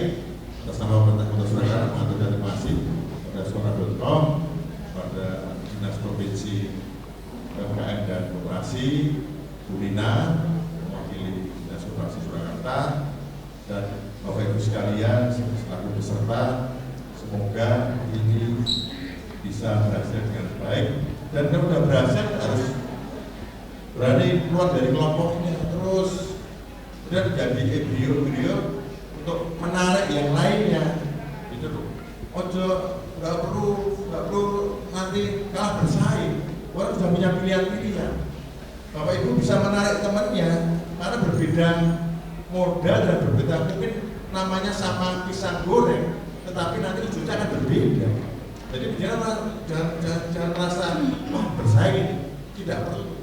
atas nama pemerintah Kota Surakarta mengatur dan masih pada suara.com, pada Dinas Provinsi UMKM dan Koperasi Bu Rina mewakili Dinas Koperasi Surakarta dan Bapak Ibu sekalian selaku peserta, semoga ini bisa berhasil dengan baik. Dan kalau sudah berhasil harus berani keluar dari kelompoknya terus dan jadi embrio untuk menarik yang lainnya gitu loh. Ojo nggak perlu nanti kalah bersaing, orang sudah punya pilihan-pilihan. Bapak Ibu bisa menarik temannya karena berbeda modal dan berbeda mungkin namanya sama pisang goreng, tetapi nanti ujungnya akan berbeda. Jadi jangan merasa wah bersaing, tidak perlu.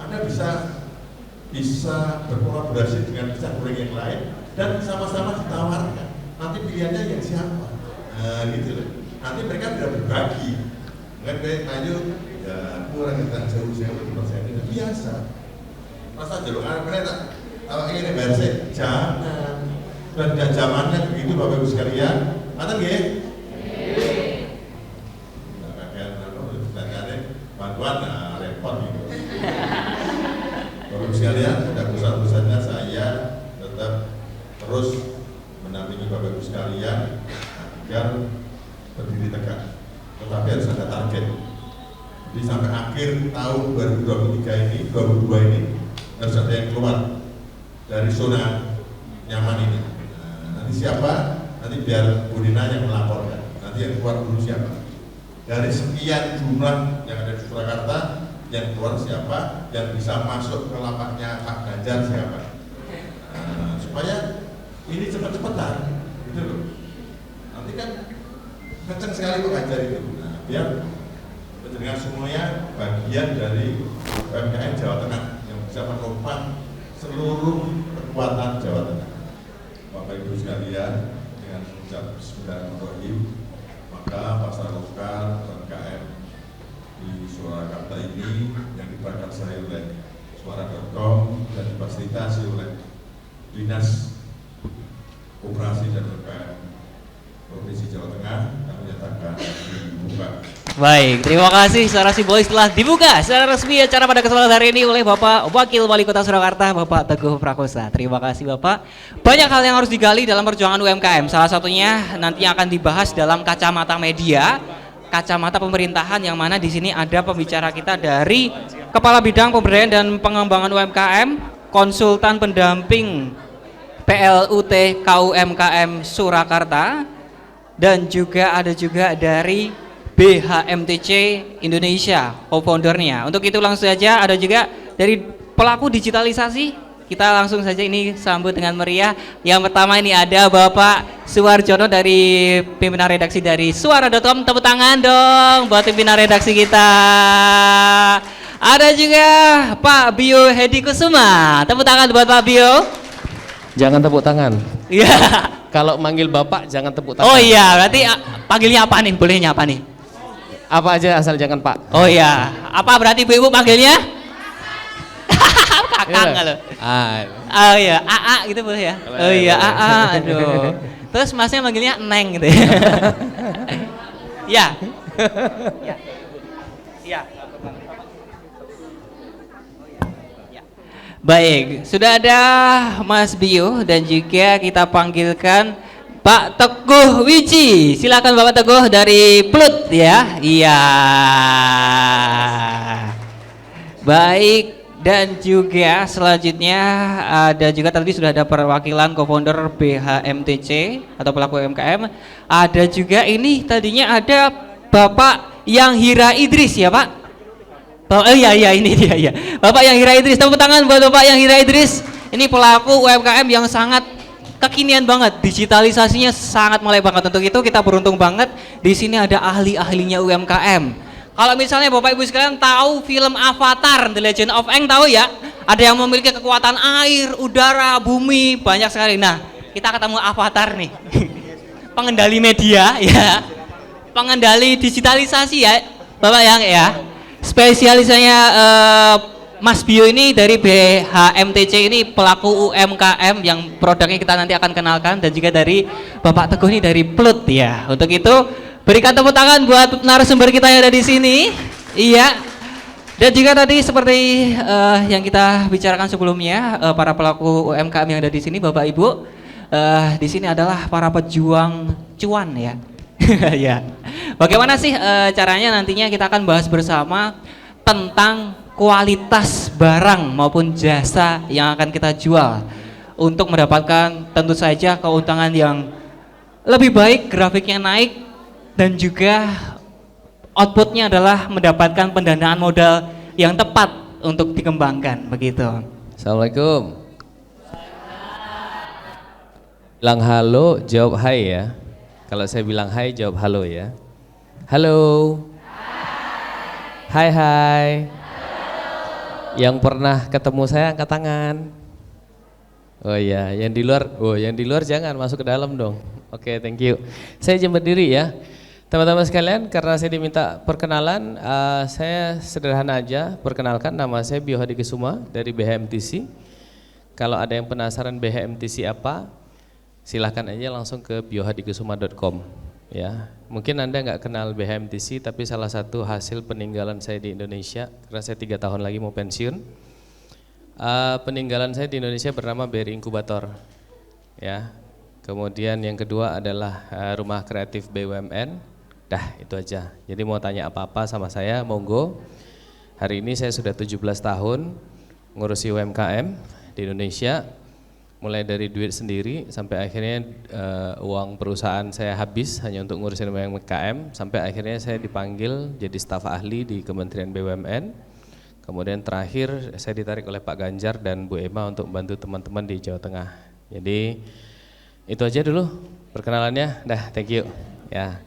Anda bisa berkolaborasi dengan pisang goreng yang lain dan sama-sama ditawarkan. Nanti pilihannya yang siapa? Nah, gitu loh. Nanti mereka bisa berbagi. Kan kayak ayo ya kurang kita jauh itu biasa. Masa jalur mereka kalau ingin bersih jangan. Dan zamannya begitu Bapak Ibu sekalian. Ada nggih? Bantuan repot gitu. Bapak sekalian, tidak besar-besarnya saya tetap terus mendampingi Bapak Ibu sekalian agar berdiri tegak. Tetapi harus ada target. Jadi sampai akhir tahun 2023 ini, 2022 ini harus ada yang keluar dari zona nyaman ini. Nah, nanti siapa? Nanti biar Bu Dina yang melaporkan. Nanti yang keluar dulu siapa? Dari sekian jumlah yang ada di Surakarta, yang keluar siapa, yang bisa masuk ke lapaknya Pak Ganjar siapa. Nah, supaya ini cepat-cepatan, gitu loh. Nanti kan kenceng sekali Pak Ganjar itu. Nah, biar dengan semuanya bagian dari UMKM Jawa Tengah yang bisa menopang seluruh kekuatan Jawa Tengah. Bapak Ibu sekalian, dengan mengucap bismillahirrahmanirrahim. Maka pasar lokal UMKM di Surakarta ini yang diprakarsai oleh suara.com dan difasilitasi oleh Dinas Koperasi dan UMKM Provinsi Jawa Tengah kami nyatakan dibuka.
Baik, terima kasih secara simbolis telah dibuka secara resmi acara pada kesempatan hari ini oleh Bapak Wakil Wali Kota Surakarta, Bapak Teguh Prakosa. Terima kasih Bapak. Banyak hal yang harus digali dalam perjuangan UMKM. Salah satunya nanti akan dibahas dalam kacamata media, kacamata pemerintahan, yang mana di sini ada pembicara kita dari Kepala Bidang Pemberdayaan dan Pengembangan UMKM, Konsultan Pendamping PLUT KUMKM Surakarta, dan juga ada juga dari BHMTC Indonesia, co-foundernya. Untuk itu langsung saja ada juga dari pelaku digitalisasi kita langsung saja ini sambut dengan meriah. Yang pertama ini ada Bapak Suwarjono dari pimpinan redaksi dari Suara.com. Tepuk tangan dong buat pimpinan redaksi kita. Ada juga Pak Bio Hedi Kusuma. Tepuk tangan buat Pak Bio.
Jangan tepuk tangan.
Iya.
Kalau manggil Bapak jangan tepuk tangan.
Oh iya, berarti panggilnya apa nih? Bolehnya apa nih?
Apa aja asal jangan Pak.
Oh iya. Apa berarti ibu-ibu panggilnya? Kakang kalau. Oh iya, AA gitu boleh ya? Oh iya, AA. Aduh. Terus masnya manggilnya Neng gitu ya. Ya. Ya. Ya. Baik, sudah ada Mas Bio dan juga kita panggilkan Pak Teguh Wiji. Silakan Bapak Teguh dari Plut ya. Iya. Baik, dan juga selanjutnya ada juga tadi sudah ada perwakilan co-founder BHMTC atau pelaku UMKM. Ada juga ini tadinya ada Bapak Yang Hira Idris ya Pak. Oh iya ini dia ya. Bapak Yang Hira Idris, tepuk tangan buat Bapak Yang Hira Idris. Ini pelaku UMKM yang sangat kekinian banget, digitalisasinya sangat mulai banget. Untuk itu kita beruntung banget di sini ada ahli-ahlinya UMKM. Kalau misalnya Bapak Ibu sekalian tahu film Avatar The Legend of Aang, tahu ya? Ada yang memiliki kekuatan air, udara, bumi, banyak sekali. Nah, kita ketemu Avatar nih. Pengendali media ya. Pengendali digitalisasi ya, Bapak Yang ya. Spesialisanya Mas Bio ini dari BHMTC ini pelaku UMKM yang produknya kita nanti akan kenalkan, dan juga dari Bapak Teguh ini dari Plut ya. Untuk itu berikan tepuk tangan buat narasumber kita yang ada di sini. Iya. Dan juga tadi seperti yang kita bicarakan sebelumnya, para pelaku UMKM yang ada di sini, Bapak Ibu, di sini adalah para pejuang cuan ya. Ya. Bagaimana sih caranya nantinya kita akan bahas bersama tentang kualitas barang maupun jasa yang akan kita jual untuk mendapatkan tentu saja keuntungan yang lebih baik, grafiknya naik, dan juga outputnya adalah mendapatkan pendanaan modal yang tepat untuk dikembangkan begitu.
Assalamualaikum. Bilang halo, jawab hai ya. Kalau saya bilang hai, jawab halo ya. Halo. Hai hai. Yang pernah ketemu saya angkat tangan. Oh iya, yang di luar jangan masuk ke dalam dong. Oke, thank you. Saya izin berdiri ya. Teman-teman sekalian, karena saya diminta perkenalan, saya sederhana aja perkenalkan, nama saya Bio Hadi Kusuma dari BHMTC. Kalau ada yang penasaran BHMTC apa, silahkan aja langsung ke biohadikusuma.com ya. Mungkin Anda nggak kenal BHMTC, tapi salah satu hasil peninggalan saya di Indonesia, karena saya 3 tahun lagi mau pensiun. Peninggalan saya di Indonesia bernama BRI Inkubator ya. Kemudian yang kedua adalah Rumah Kreatif BUMN. Dah itu aja. Jadi mau tanya apa-apa sama saya, monggo. Hari ini saya sudah 17 tahun ngurusi UMKM di Indonesia. Mulai dari duit sendiri sampai akhirnya uang perusahaan saya habis hanya untuk ngurusin UMKM, sampai akhirnya saya dipanggil jadi staf ahli di Kementerian BUMN. Kemudian terakhir saya ditarik oleh Pak Ganjar dan Bu Emma untuk membantu teman-teman di Jawa Tengah. Jadi itu aja dulu perkenalannya. Dah, thank you. Ya.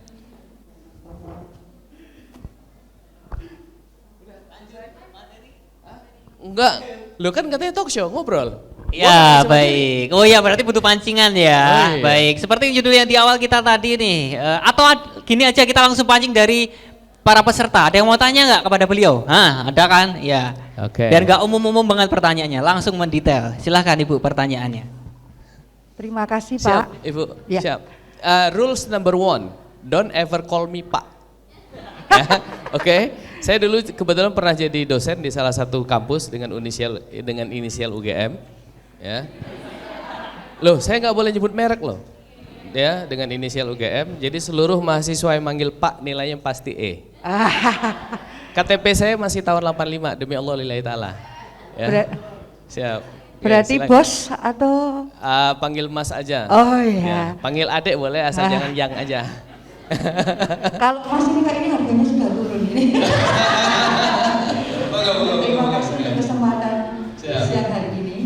Enggak, lu kan katanya talk show, ngobrol.
Ya baik. Oh ya, berarti butuh pancingan ya.
Oh, iya.
Baik. Seperti judul yang di awal kita tadi nih. Atau gini aja, kita langsung pancing dari para peserta. Ada yang mau tanya nggak kepada beliau? Ada kan? Ya.
Oke.
Biar nggak umum-umum banget pertanyaannya, langsung mendetail. Silahkan Ibu pertanyaannya.
Terima kasih
Siap,
Pak.
Ibu.
Ya.
Siap. Rules number 1, don't ever call me Pak. Ya, oke. Saya dulu kebetulan pernah jadi dosen di salah satu kampus dengan inisial UGM. Ya. Loh, saya nggak boleh nyebut merek loh. Ya, dengan inisial UGM. Jadi seluruh mahasiswa yang manggil Pak nilainya pasti E. KTP saya masih tahun 85, demi Allah lillahi ta'ala. Ya. Siap.
Berarti
silakan.
bos atau?
Panggil Mas aja.
Oh
Ya,
iya.
panggil adek boleh asal jangan yang aja.
Kalau Mas ini kayaknya harganya sudah turun ini. Terima kasih untuk kesempatan siang hari ini.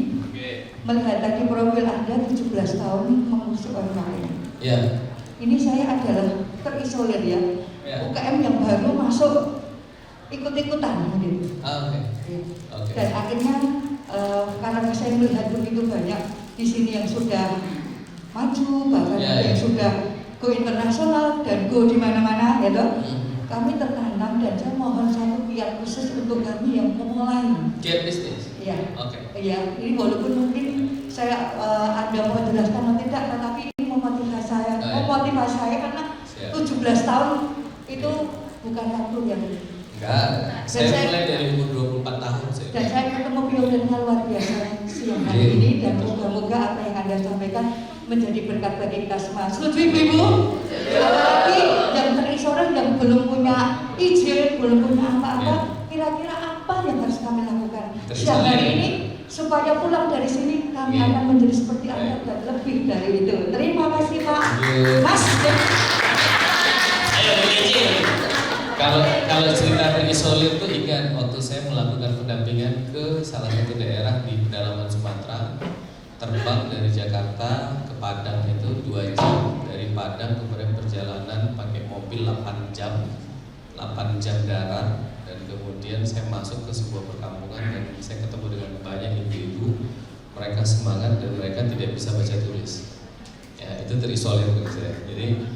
Ya.
Ini saya adalah terisolir ya.
Ya.
UKM yang baru masuk ikut-ikutan gitu.
Oke.
Dan akhirnya karena saya melihat begitu banyak di sini yang sudah maju, bahkan
Ya,
ada
ya.
yang sudah go internasional dan go di mana-mana, ya toh. Kami tertanam dan saya mohon satu kiat khusus untuk kami yang memulai.
Kiat bisnis.
Iya.
Oke.
Iya, ini walaupun mungkin saya Anda mau jelaskan atau tidak, tetapi ini memotivasi saya, karena
Siap.
17 tahun itu bukan waktu yang.
Enggak. Saya
saya-
mulai dari umur 24 tahun saya.
Dan saya ketemu beliau dengan luar biasa siang hari ini, dan moga-moga apa yang Anda sampaikan menjadi berkat bagi kita semua. Setuju Ibu? Apalagi yang terisolir, yang belum punya izin, belum punya apa-apa, kira-kira apa yang harus kami lakukan siang hari ini supaya pulang dari sini kami akan menjadi seperti Anda dan lebih dari itu. Terima kasih Pak. Mas.
Ayo Leci. Kalau cerita terisolir tuh ingat waktu saya melakukan pendampingan ke salah satu daerah di pedalaman Sumatera, terbang dari Jakarta ke Padang itu 2 jam, dari Padang kemudian perjalanan pakai mobil 8 jam darat, dan kemudian saya masuk ke sebuah perkampungan dan saya ketemu dengan banyak ibu-ibu, mereka semangat dan mereka tidak bisa baca tulis. Ya, itu terisolir menurut saya. Jadi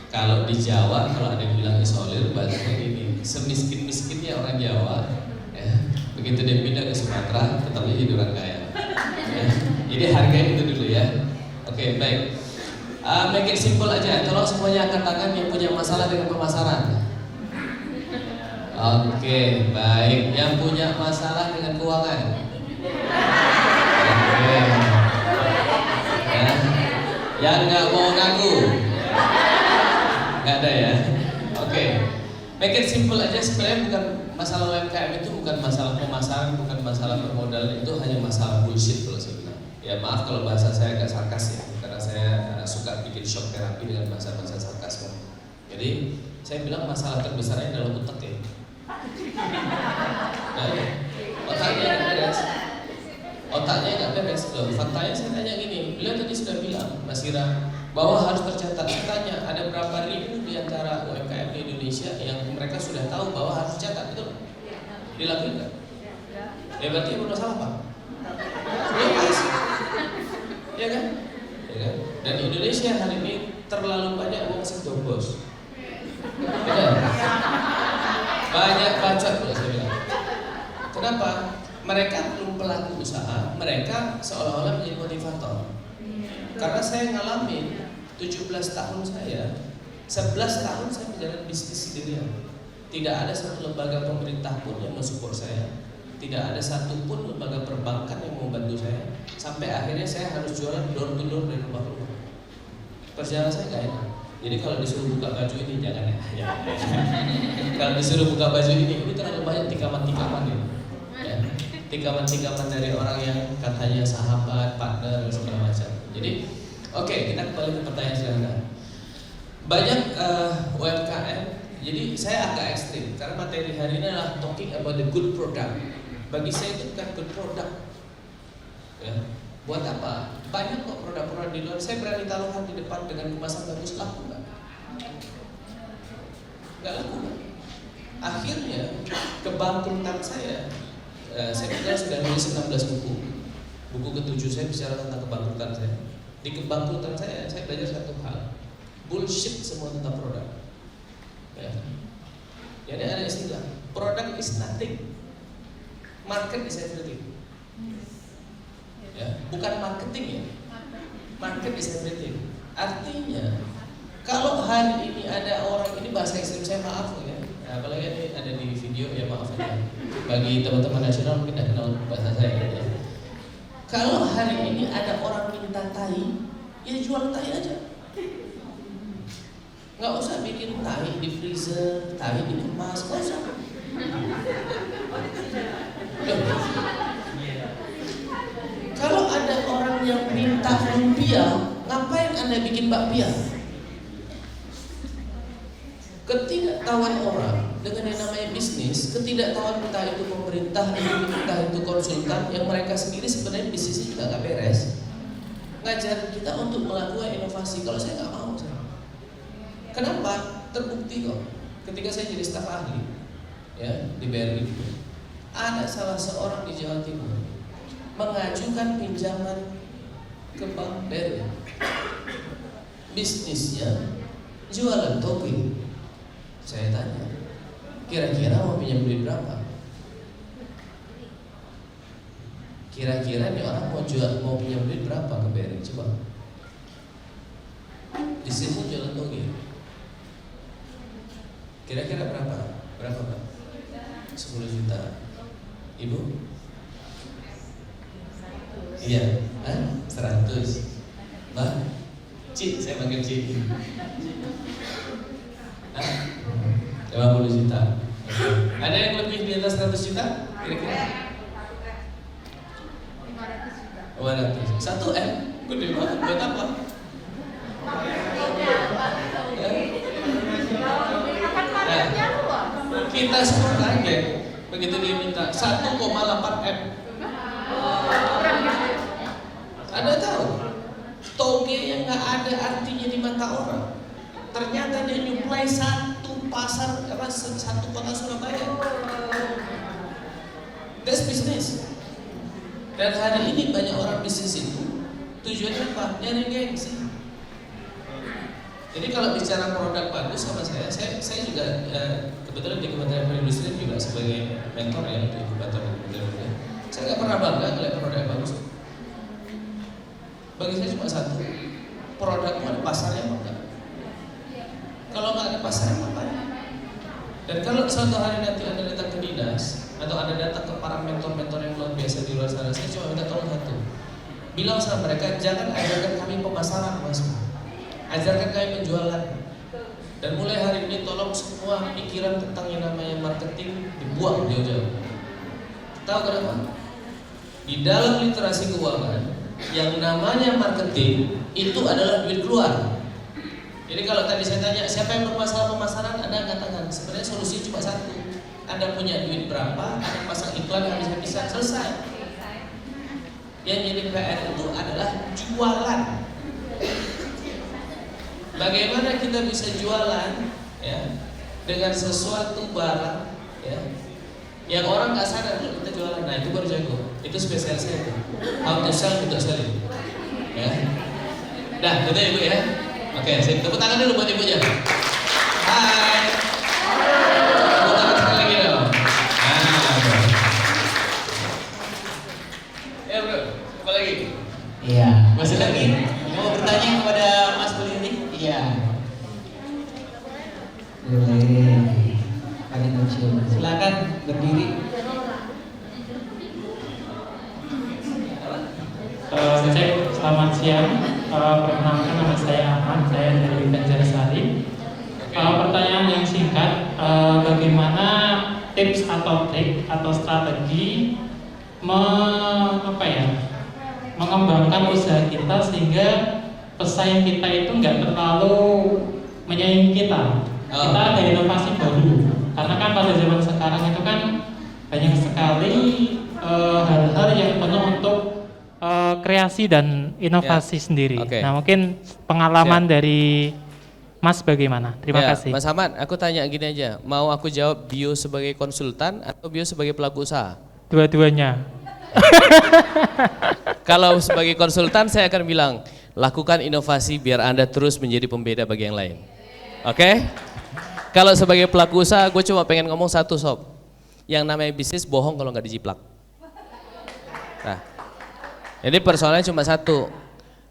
kalau di Jawa, kalau ada yang bilang isolir, bahasanya gini, semiskin-miskinnya orang Jawa, ya, begitu dia pindah ke Sumatera, tetapnya jadi orang kaya. Ya, jadi harganya itu dulu ya. Oke, baik. Make it simple aja. Tolong semuanya angkat tangan yang punya masalah dengan pemasaran. Oke, baik. Yang punya masalah dengan keuangan. Oke. Ya. Yang nggak mau ngaku. Nggak ada ya. Oke. Make it simple aja, sebenarnya bukan masalah UMKM itu bukan masalah pemasaran, bukan masalah permodalan, itu hanya masalah bullshit kalau saya bilang. Ya maaf kalau bahasa saya agak sarkas ya, karena saya suka bikin shock terapi dengan bahasa-bahasa sarkasme. Jadi saya bilang masalah terbesarnya dalam otak ya. Nah, otaknya nggak beres. Otaknya nggak beres. Loh, faktanya saya tanya gini, beliau tadi sudah bilang, Mas Ira, bahwa harus tercatat. Saya tanya, ada berapa ribu di antara UMKM di Indonesia yang mereka sudah tahu bahwa harus catat, betul? Dilakukan? Ya berarti bermasalah Pak? Ya pasti. Ya kan? Ya kan? Dan Indonesia hari ini terlalu banyak uang sektor bos. Ya. Banyak bacot kalau saya bilang. Kenapa? Mereka belum pelaku usaha, mereka seolah-olah menjadi motivator. Karena saya ngalamin 17 tahun saya, 11 tahun saya menjalani bisnis sendirian. Tidak ada satu lembaga pemerintah pun yang mensupport saya. Tidak ada satupun lembaga perbankan yang mau bantu saya. Sampai akhirnya saya harus jualan door to door dari rumah ke rumah. Perjalanan saya nggak enak. Jadi kalau disuruh buka baju ini jangan ya. Kalau disuruh buka baju ini terlalu banyak tikaman-tikaman ya. Tikaman-tikaman dari orang yang katanya sahabat, partner, dan segala macam. Jadi, oke, kita kembali ke pertanyaan sekarang. Banyak UMKM, jadi saya agak ekstrim karena materi hari ini adalah talking about the good product. Bagi saya itu bukan good product. Ya, buat apa? Banyak kok produk-produk di luar. Saya berani taruhan di depan dengan kemasan bagus, laku nggak? Nggak laku nggak? Akhirnya kebangkrutan saya bilang sudah nulis 16 buku. Buku ke-7 saya bicara tentang kebangkrutan saya. Di kebangkrutan saya belajar satu hal. Bullshit semua tentang produk. Ya. Jadi ada istilah, product is nothing, market is everything. Ya, bukan marketing ya. Market is everything. Artinya, kalau hari ini ada orang, ini bahasa ekstrim saya maaf ya. Nah, apalagi ini ada di video ya maaf ya. Bagi teman-teman nasional mungkin tidak kenal bahasa saya ya. Kalau hari ini ada orang minta tai, ya jual tai aja. Nggak usah bikin tai di freezer, tai dikemas, nggak usah. Kalau ada orang yang minta lumpia, ngapain Anda bikin bakpia? Ketidaktahuan orang dengan yang namanya bisnis, ketidaktahuan entah itu pemerintah, entah itu konsultan, yang mereka sendiri sebenarnya bisnisnya juga nggak beres. ngajarin kita untuk melakukan inovasi. Kalau saya nggak mau. Kenapa? Terbukti kok. Ketika saya jadi staf ahli, ya di BRI, ada salah seorang di Jawa Timur mengajukan pinjaman ke Bank BRI. Bisnisnya jualan toge. Saya tanya, kira-kira mau pinjam duit berapa? Kira-kira nih orang mau pinjam duit berapa ke BRI? Coba. Bisnisnya jualan toge. Kira-kira berapa? Berapa Pak? 10 juta. Ibu? Iya, 100. Mbak? Cik, saya panggil Cik. 50 juta. Ada yang lebih di atas 100 juta? Kira-kira? 500. 1 M? Gede banget, buat apa? Kita semua kaget begitu dia minta 1,8 M. Anda tahu, toge yang nggak ada artinya di mata orang, ternyata dia nyuplai satu pasar, satu kota Surabaya. That's business. Dan hari ini banyak orang bisnis itu tujuannya apa? Nyari gengsi. Jadi kalau bicara produk bagus sama saya juga kebetulan di Kementerian Perindustrian juga sebagai mentor ya di inkubator Kementerian. Saya nggak pernah bangga ngeliat produk yang bagus. Bagi saya cuma satu, produknya ada pasarnya apa enggak? Kalau nggak ada pasarnya apa? Dan kalau suatu hari nanti Anda datang ke dinas atau Anda datang ke para mentor-mentor yang luar biasa di luar sana, saya cuma minta tolong satu, bilang sama mereka jangan ajarkan kami pemasaran Mas. Ajarkan kami penjualan. Dan mulai hari ini tolong semua pikiran tentang yang namanya marketing dibuang jauh-jauh. Tahu kenapa? Di dalam literasi keuangan yang namanya marketing itu adalah duit keluar. Jadi kalau tadi saya tanya siapa yang bermasalah pemasaran, Anda katakan sebenarnya solusi cuma satu. Anda punya duit berapa, Anda pasang iklan habis-habisan, selesai. Yang jadi PR itu adalah jualan. Bagaimana kita bisa jualan ya dengan sesuatu barang ya yang orang nggak sadar kalau kita jualan. Nah itu baru jago, itu spesial saya itu. How to sell without selling ya. Nah gitu ya Ibu ya. Oke, saya tepuk tangan dulu buat ibunya. Hai. Tepuk tangan sekali lagi dong. Nah, ya bro, apa lagi?
Iya.
Masih lagi?
Mau bertanya kepada Mas Bulini? Iya. Boleh. Kalian mencoba. Silakan berdiri.
Cek, selamat siang. Perkenalkan nama saya Ahmad, saya dari Banjarsari. Pertanyaan yang singkat, bagaimana tips atau trik atau strategi mengembangkan usaha kita sehingga pesaing kita itu nggak terlalu menyaingi kita. Kita ada inovasi baru. Karena kan pada zaman sekarang itu kan banyak sekali hal-hal yang penuh untuk kreasi dan inovasi sendiri.
Okay.
Nah mungkin pengalaman dari Mas bagaimana? Terima kasih.
Mas Ahmad, aku tanya gini aja, mau aku jawab bio sebagai konsultan atau bio sebagai pelaku usaha?
Dua-duanya.
Kalau sebagai konsultan saya akan bilang, lakukan inovasi biar Anda terus menjadi pembeda bagi yang lain. Oke? Kalau sebagai pelaku usaha, gue cuma pengen ngomong satu sob. Yang namanya bisnis bohong kalau nggak dijiplak. Nah, jadi persoalannya cuma satu.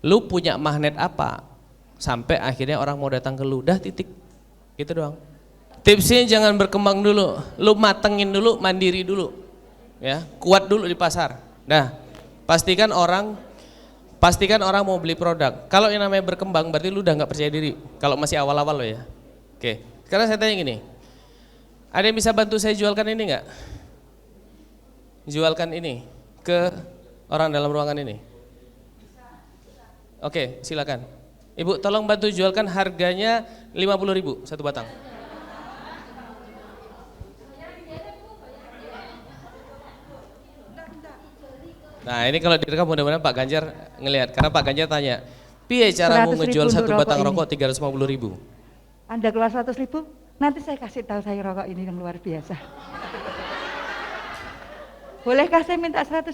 Lu punya magnet apa? Sampai akhirnya orang mau datang ke lu, dah titik. Gitu doang. Tipsnya jangan berkembang dulu. Lu matengin dulu, mandiri dulu. Ya, kuat dulu di pasar. Nah, pastikan orang mau beli produk. Kalau yang namanya berkembang berarti lu udah nggak percaya diri. Kalau masih awal-awal lo ya. Oke. Sekarang saya tanya gini. Ada yang bisa bantu saya jualkan ini nggak? Jualkan ini ke orang dalam ruangan ini. Oke, silakan. Ibu tolong bantu jualkan, harganya 50.000 satu batang. Nah ini kalau direkam mudah-mudahan Pak Ganjar ngelihat, karena Pak Ganjar tanya, piye caramu
100.000
ngejual satu
untuk
batang
rokok
rokok 350.000?
Anda keluar 100.000, nanti saya kasih tahu saya rokok ini yang luar biasa. Bolehkah saya minta 100.000?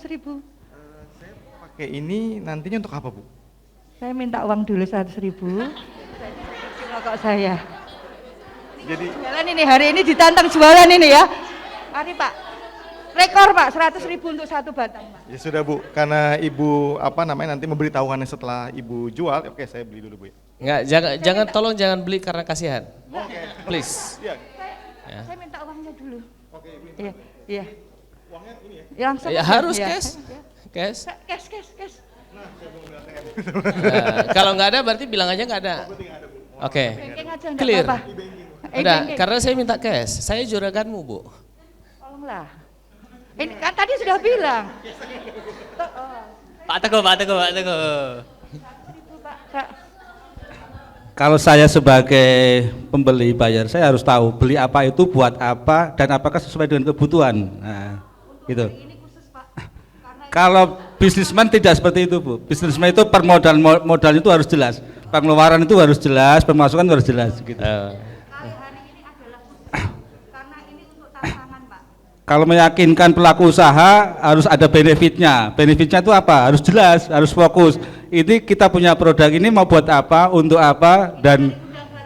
Saya pakai ini nantinya untuk apa, Bu?
Saya minta uang dulu 100.000. Saya kasih rokok saya.
Jadi
Jualan ini hari ini ditantang jualan ini ya. Mari Pak. Rekor Pak, 100.000 untuk satu batang Pak.
ya sudah Bu, karena Ibu nanti memberitahukannya setelah Ibu jual, oke saya beli dulu Bu.
Enggak, jangan tolong jangan beli karena kasihan. Please.
Iya.
Saya minta uangnya dulu.
Oke, Bu.
Iya, iya.
Uangnya ini ya.
Ya, langsung.
Ya harus
Ya.
cash. Cash.
Cash.
Nah, saya belum bilang ATM.
Kalau nggak ada berarti bilang aja nggak ada. Oke.
Banking aja enggak
Clear.
apa-apa.
Udah,
Banking.
karena saya minta cash. Saya juraganmu, Bu.
Tolonglah. Ini kan tadi sudah bilang.
Pak Teguh.
Pak.
Kalau saya sebagai pembeli bayar, saya harus tahu beli apa itu buat apa dan apakah sesuai dengan kebutuhan. Nah, gitu. Kalau bisnismen tidak seperti itu, Bu. Bisnismen itu modal itu harus jelas. Pengeluaran itu harus jelas, pemasukan itu harus jelas gitu. Kalau meyakinkan pelaku usaha harus ada benefitnya. Benefitnya itu apa? Harus jelas, harus fokus. Ini kita punya produk ini mau buat apa, untuk apa, dan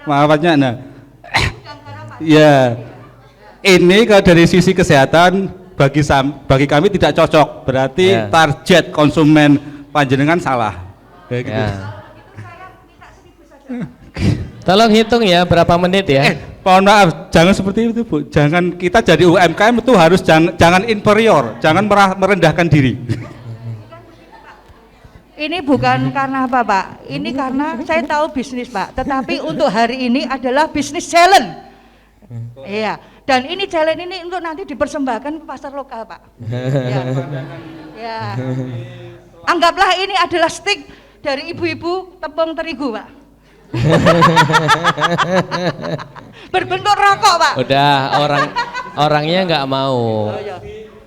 manfaatnya. Nah, ya, ini kalau dari sisi kesehatan bagi kami tidak cocok. Berarti target konsumen panjenengan salah. Kayak gitu.
Tolong hitung ya berapa menit ya.
Mohon maaf, jangan seperti itu Bu. Jangan kita jadi UMKM itu harus jangan inferior, jangan merendahkan diri.
Ini bukan karena apa Pak, ini karena saya tahu bisnis Pak, tetapi untuk hari ini adalah bisnis challenge. Iya, dan ini challenge ini untuk nanti dipersembahkan ke pasar lokal Pak. Ya. Anggaplah ini adalah stick dari ibu-ibu tepung terigu Pak. Berbentuk rokok Pak.
Udah, orangnya nggak mau.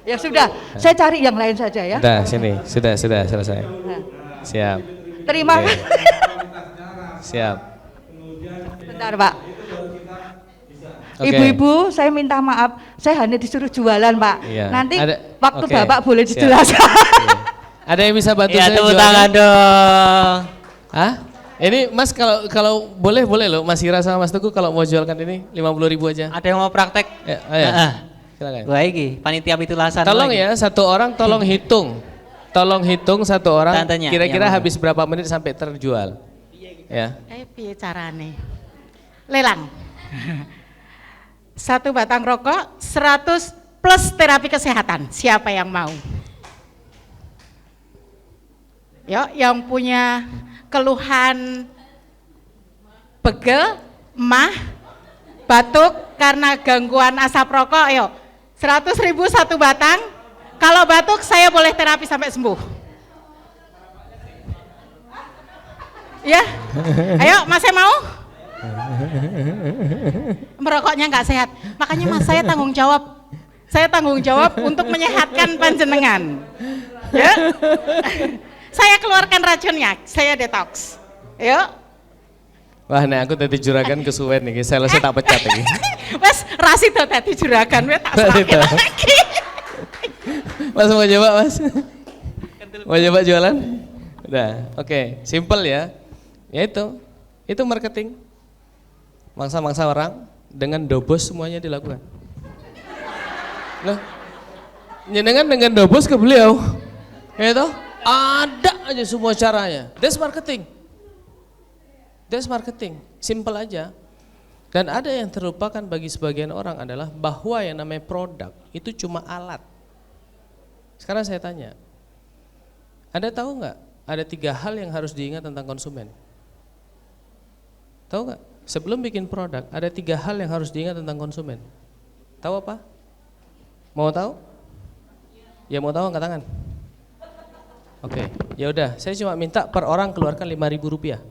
Ya sudah, saya cari yang lain saja ya.
Udah, sini, sudah selesai. Siap.
Terima
Oke.
kasih.
Siap.
Bentar Pak.
Oke.
Ibu-ibu, saya minta maaf, saya hanya disuruh jualan Pak.
Iya.
Nanti waktu
Oke.
Bapak boleh
Siap.
dijelaskan.
Iya. Ada yang bisa bantu
Ya,
saya
tepuk
jualan?
tangan dong.
Hah? Ini Mas kalau boleh loh Mas Ira sama Mas Teguh kalau mau jualkan ini 50.000 aja.
Ada yang mau praktek?
Ya, ayo.
Heeh.
Silakan.
Wah iki, panitia pitulasan.
Tolong
lagi.
ya, satu orang tolong hitung. Tolong hitung satu orang
Tantenya,
kira-kira
yang
habis berapa menit sampai terjual. Ya.
Piye carane? Lelang. Satu batang rokok 100 plus terapi kesehatan. Siapa yang mau? Yuk, yang punya keluhan pegel, emah, batuk karena gangguan asap rokok, yuk 100.000 satu batang. Kalau batuk saya boleh terapi sampai sembuh. Ya, ayo Mas saya mau. Merokoknya nggak sehat, makanya Mas saya tanggung jawab. Saya tanggung jawab untuk menyehatkan panjenengan. Ya, saya keluarkan racunnya, saya detox. Yuk.
Wah, nek aku tadi juragan kesuwen nih, saya tak pecat iki.
Wes rasi to tadi juragan, wes tak serahke lagi.
Mas mau coba Mas? Mau coba jualan? Udah, oke, simple ya. Ya itu marketing. Mangsa-mangsa orang dengan dobos semuanya dilakukan. Loh, nyenengan dengan dobos ke beliau. Ya itu ada aja semua caranya. That's marketing. That's marketing, simple aja. Dan ada yang terlupakan bagi sebagian orang adalah bahwa yang namanya produk itu cuma alat. Sekarang saya tanya, Anda tahu nggak ada 3 hal yang harus diingat tentang konsumen? Tahu nggak? Sebelum bikin produk ada 3 hal yang harus diingat tentang konsumen. Tahu apa? Mau tahu? Ya mau tahu angkat tangan. Oke, ya udah. Saya cuma minta per orang keluarkan 5.000 rupiah.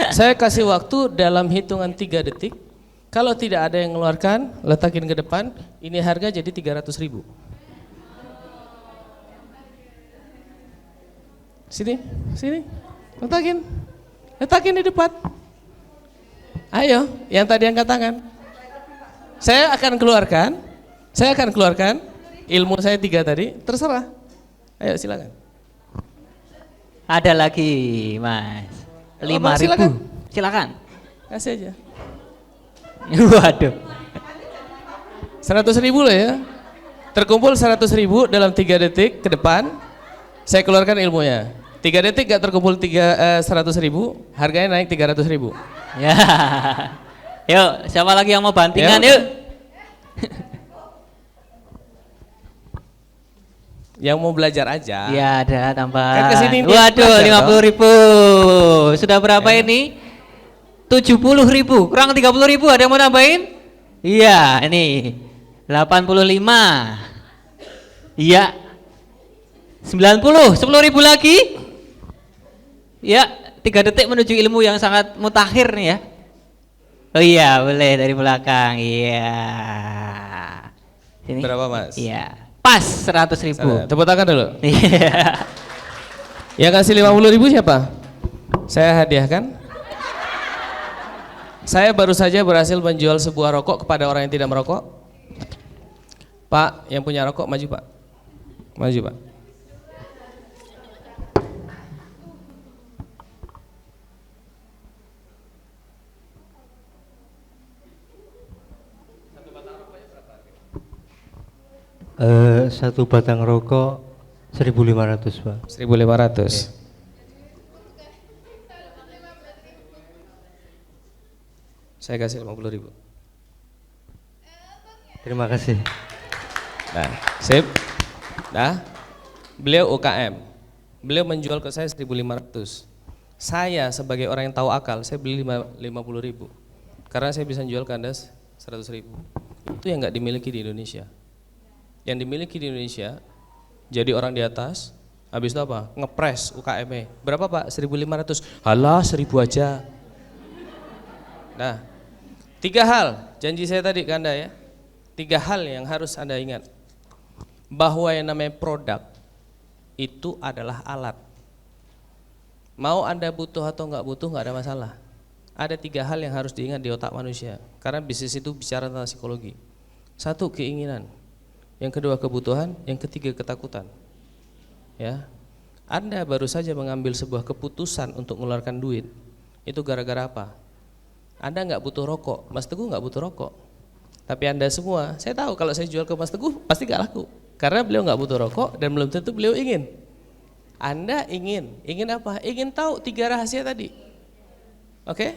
Saya kasih waktu dalam hitungan 3 detik. Kalau tidak ada yang mengeluarkan, letakin ke depan. Ini harga jadi 300.000. Sini, sini. Letakin di depan. Ayo, yang tadi angkat tangan. Saya akan keluarkan ilmu saya 3 tadi, terserah. Ayo silakan.
Ada lagi, Mas. 5.000. Silakan.
Kasih aja.
Waduh.
100.000 loh ya. Terkumpul 100.000 dalam 3 detik ke depan. Saya keluarkan ilmunya. 3 detik gak terkumpul 100.000, harganya naik 300.000.
Ya. Yuk, siapa lagi yang mau bantingan? Yuk.
Yang mau belajar aja.
Ya, ada tambah.
Kan kesini
Waduh, 50.000. Sudah berapa ini? 70.000. Kurang 30.000. Ada yang mau nambahin? Iya, ini 85. Iya. 90. 10.000 lagi. Ya, 3 detik menuju ilmu yang sangat mutakhir nih ya. Oh iya, boleh dari belakang. Iya. Sini.
Berapa, Mas?
Iya. Pas 100.000.
Tepuk tangan dulu.
Iya.
Yang kasih 50.000 siapa? Saya hadiahkan. Saya baru saja berhasil menjual sebuah rokok kepada orang yang tidak merokok. Pak, yang punya rokok maju, Pak. Maju, Pak.
Satu batang rokok 1.500, Pak.
1.500. Saya kasih 50.000.
Terima kasih.
Nah, sip. Nah, beliau UKM. Beliau menjual ke saya 1.500. Saya sebagai orang yang tahu akal, saya beli 50.000. Karena saya bisa jual ke Anda 100.000. Itu yang nggak dimiliki di Indonesia. Yang dimiliki di Indonesia, jadi orang di atas, habis itu apa? Ngepres UKM-nya. Berapa Pak? 1.500. Halah 1.000 aja. Nah, 3 hal janji saya tadi ke Anda ya. 3 hal yang harus Anda ingat. Bahwa yang namanya produk itu adalah alat. Mau Anda butuh atau enggak butuh enggak ada masalah. Ada 3 hal yang harus diingat di otak manusia. Karena bisnis itu bicara tentang psikologi. 1, keinginan. Yang kedua kebutuhan, yang ketiga ketakutan. Ya. Anda baru saja mengambil sebuah keputusan untuk mengeluarkan duit. Itu gara-gara apa? Anda nggak butuh rokok, Mas Teguh nggak butuh rokok. Tapi Anda semua, saya tahu kalau saya jual ke Mas Teguh pasti nggak laku. Karena beliau nggak butuh rokok dan belum tentu beliau ingin. Anda ingin apa? Ingin tahu 3 rahasia tadi. Oke?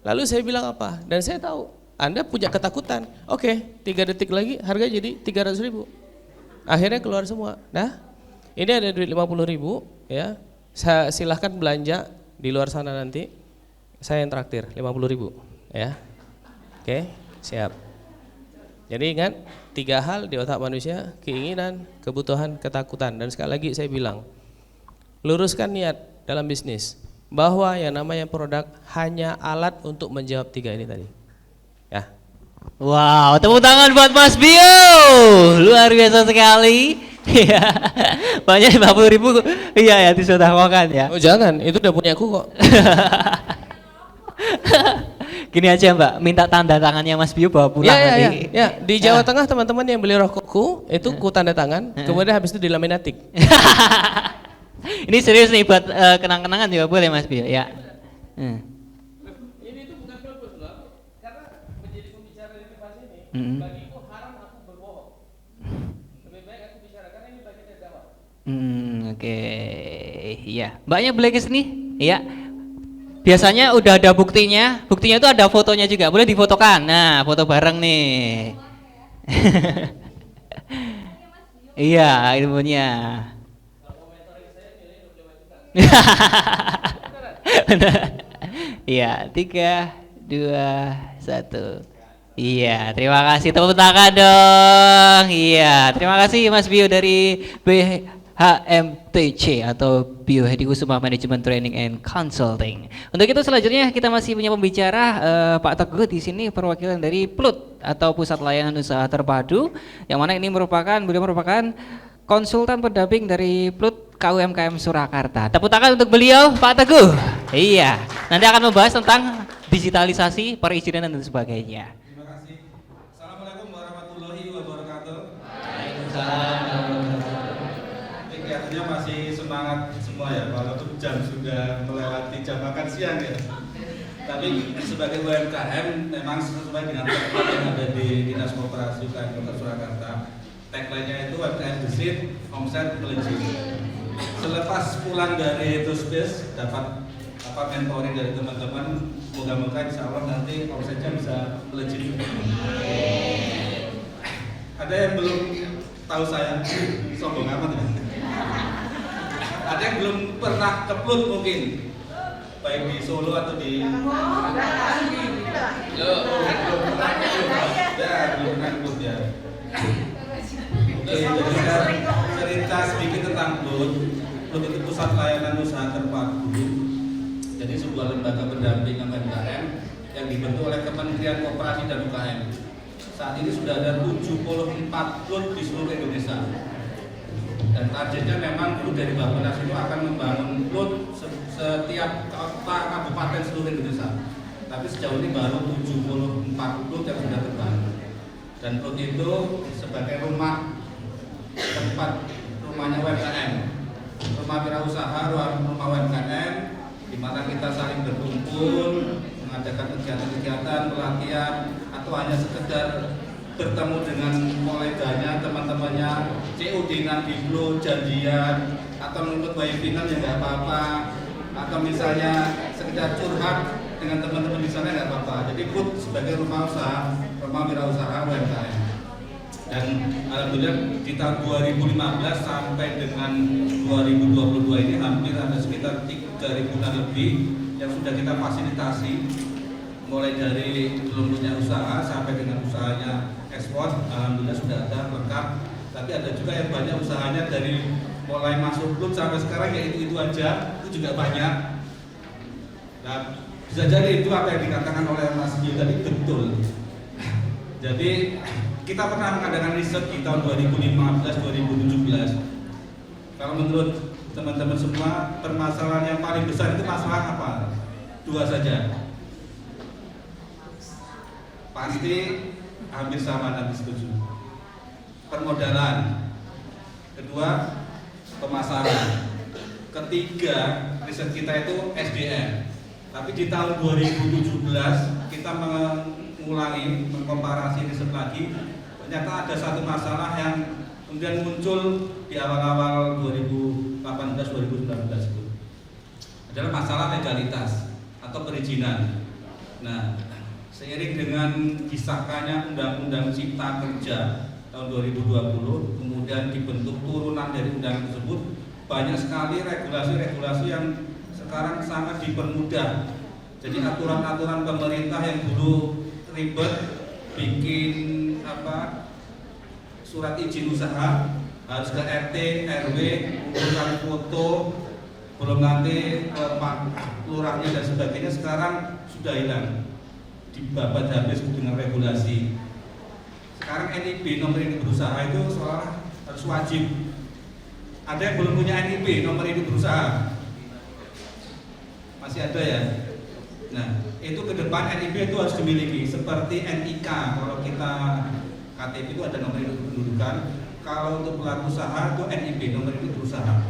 Lalu saya bilang apa? Dan saya tahu Anda punya ketakutan. Oke, 3 detik lagi harga jadi 300.000. Akhirnya keluar semua. Nah, ini ada duit 50.000 ya. Silahkan belanja di luar sana nanti. Saya yang traktir 50.000 ya. Oke, siap. Jadi ingat 3 hal di otak manusia, keinginan, kebutuhan, ketakutan. Dan sekali lagi saya bilang, luruskan niat dalam bisnis bahwa yang namanya produk hanya alat untuk menjawab 3 ini tadi. Ya.
Wow, tepuk tangan buat Mas Bio. Luar biasa sekali. Iya. Banyak 50.000. Iya ya, sudah makan ya.
Oh jangan, itu udah punya aku kok.
Gini aja Mbak, minta tanda tangannya Mas Bio bawa pulang nanti.
Ya, di Jawa Tengah teman-teman yang beli rokokku itu ku tanda tangan, kemudian habis itu dilaminatik.
Ini serius nih buat kenang-kenangan juga boleh Mas Bio ya.
Ini itu bukan bagus loh, karena menjadi pembicara di tempat ini, bagiku haram aku berbohong. Lebih baik aku bicara karena ini bagian dari dakwah.
Oke, iya. Mbaknya boleh ke sini? Iya. Biasanya udah ada buktinya itu ada fotonya juga, boleh difotokan. Nah, foto bareng nih. Iya, ilmunya. Iya, 3, 2, 1. Iya, terima kasih, tepuk tangan dong. Iya, terima kasih Mas Bio dari BHMTC atau Bio Hedi Kusuma Management Training and Consulting. Untuk itu selanjutnya kita masih punya pembicara Pak Teguh di sini, perwakilan dari PLUT atau Pusat Layanan Usaha Terpadu, yang mana ini beliau merupakan konsultan pendamping dari PLUT KUMKM Surakarta. Tepuk tangan untuk beliau, Pak Teguh. Iya, nanti akan membahas tentang digitalisasi, perizinan dan sebagainya.
Terima kasih. Assalamualaikum warahmatullahi wabarakatuh.
Waalaikumsalam.
Ini kelihatannya masih semangat semua ya, walaupun jam sudah melewati jam makan siang ya. Tapi sebagai UMKM memang sesuai dengan tagline yang ada di Dinas Koperasi UKM Kota Surakarta. Tagline-nya itu UMKM gesit, omset melejit. Selepas pulang dari Space dapat mentoring dari teman-teman, moga-moga insya Allah nanti omsetnya bisa melejit. Ada yang belum tahu saya, sombong amat ya. Ada yang belum pernah ke PLUT mungkin, baik di Solo atau di belum pernah PLUT ya. Oke, jadi saya cerita sedikit tentang PLUT. PLUT itu Pusat Layanan Usaha Terpadu. Jadi sebuah lembaga pendamping UMKM yang dibentuk oleh Kementerian Koperasi dan UKM. Saat ini sudah ada 74 PLUT di seluruh Indonesia. Dan targetnya memang PLUT dari Bappenas itu akan membangun PLUT setiap kota kabupaten seluruh Indonesia. Tapi sejauh ini baru 74 PLUT yang sudah terbangun. Dan PLUT itu sebagai tempat rumahnya UMKM, rumah wirausaha, rumah UMKM, di mana kita saling berkumpul, mengadakan kegiatan-kegiatan, pelatihan, atau hanya sekedar bertemu dengan koleganya, teman-temannya, COD-nan di PLUT, janjian, atau menuntut webinar ya nggak apa-apa, atau misalnya sekedar curhat dengan teman-teman di sana nggak apa-apa. Jadi PLUT sebagai rumah usaha, rumah wirausaha UMKM. Dan alhamdulillah di tahun 2015 sampai dengan 2022 ini hampir ada sekitar 3.000-an lebih yang sudah kita fasilitasi, mulai dari belum punya usaha sampai dengan usahanya ekspor, alhamdulillah sudah ada lengkap. Tapi ada juga yang banyak usahanya dari mulai masuk PLUT sampai sekarang ya itu aja, itu juga banyak. Nah, bisa jadi itu apa yang dikatakan oleh Mas Gio tadi betul. Jadi kita pernah mengadakan riset di tahun 2015-2017. Kalau menurut teman-teman semua, permasalahan yang paling besar itu masalah apa? 2 saja. Pasti hampir sama dan setuju. Permodalan. Kedua, pemasaran. Ketiga, riset kita itu SDM. Tapi di tahun 2017 kita mengulangi, mengkomparasi riset lagi. Ternyata ada satu masalah yang kemudian muncul di awal-awal 2018-2019 itu adalah masalah legalitas atau perizinan. Nah, seiring dengan disahkannya Undang-Undang Cipta Kerja tahun 2020, kemudian dibentuk turunan dari undang tersebut, banyak sekali regulasi-regulasi yang sekarang sangat dipermudah. Jadi aturan-aturan pemerintah yang dulu ribet, bikin surat izin usaha harus ke RT, RW, mengumpulkan foto, belum nanti Pak Lurahnya dan sebagainya, sekarang sudah hilang, dibabat habis dengan regulasi. Sekarang NIB, nomor induk berusaha itu seolah harus wajib. Ada yang belum punya NIB, nomor induk berusaha? Masih ada ya? Nah, itu ke depan NIB itu harus dimiliki, seperti NIK. Kalau kita KTP itu ada nomor induk kependudukan. Kalau untuk pelaku usaha itu NIB, nomor induk berusaha.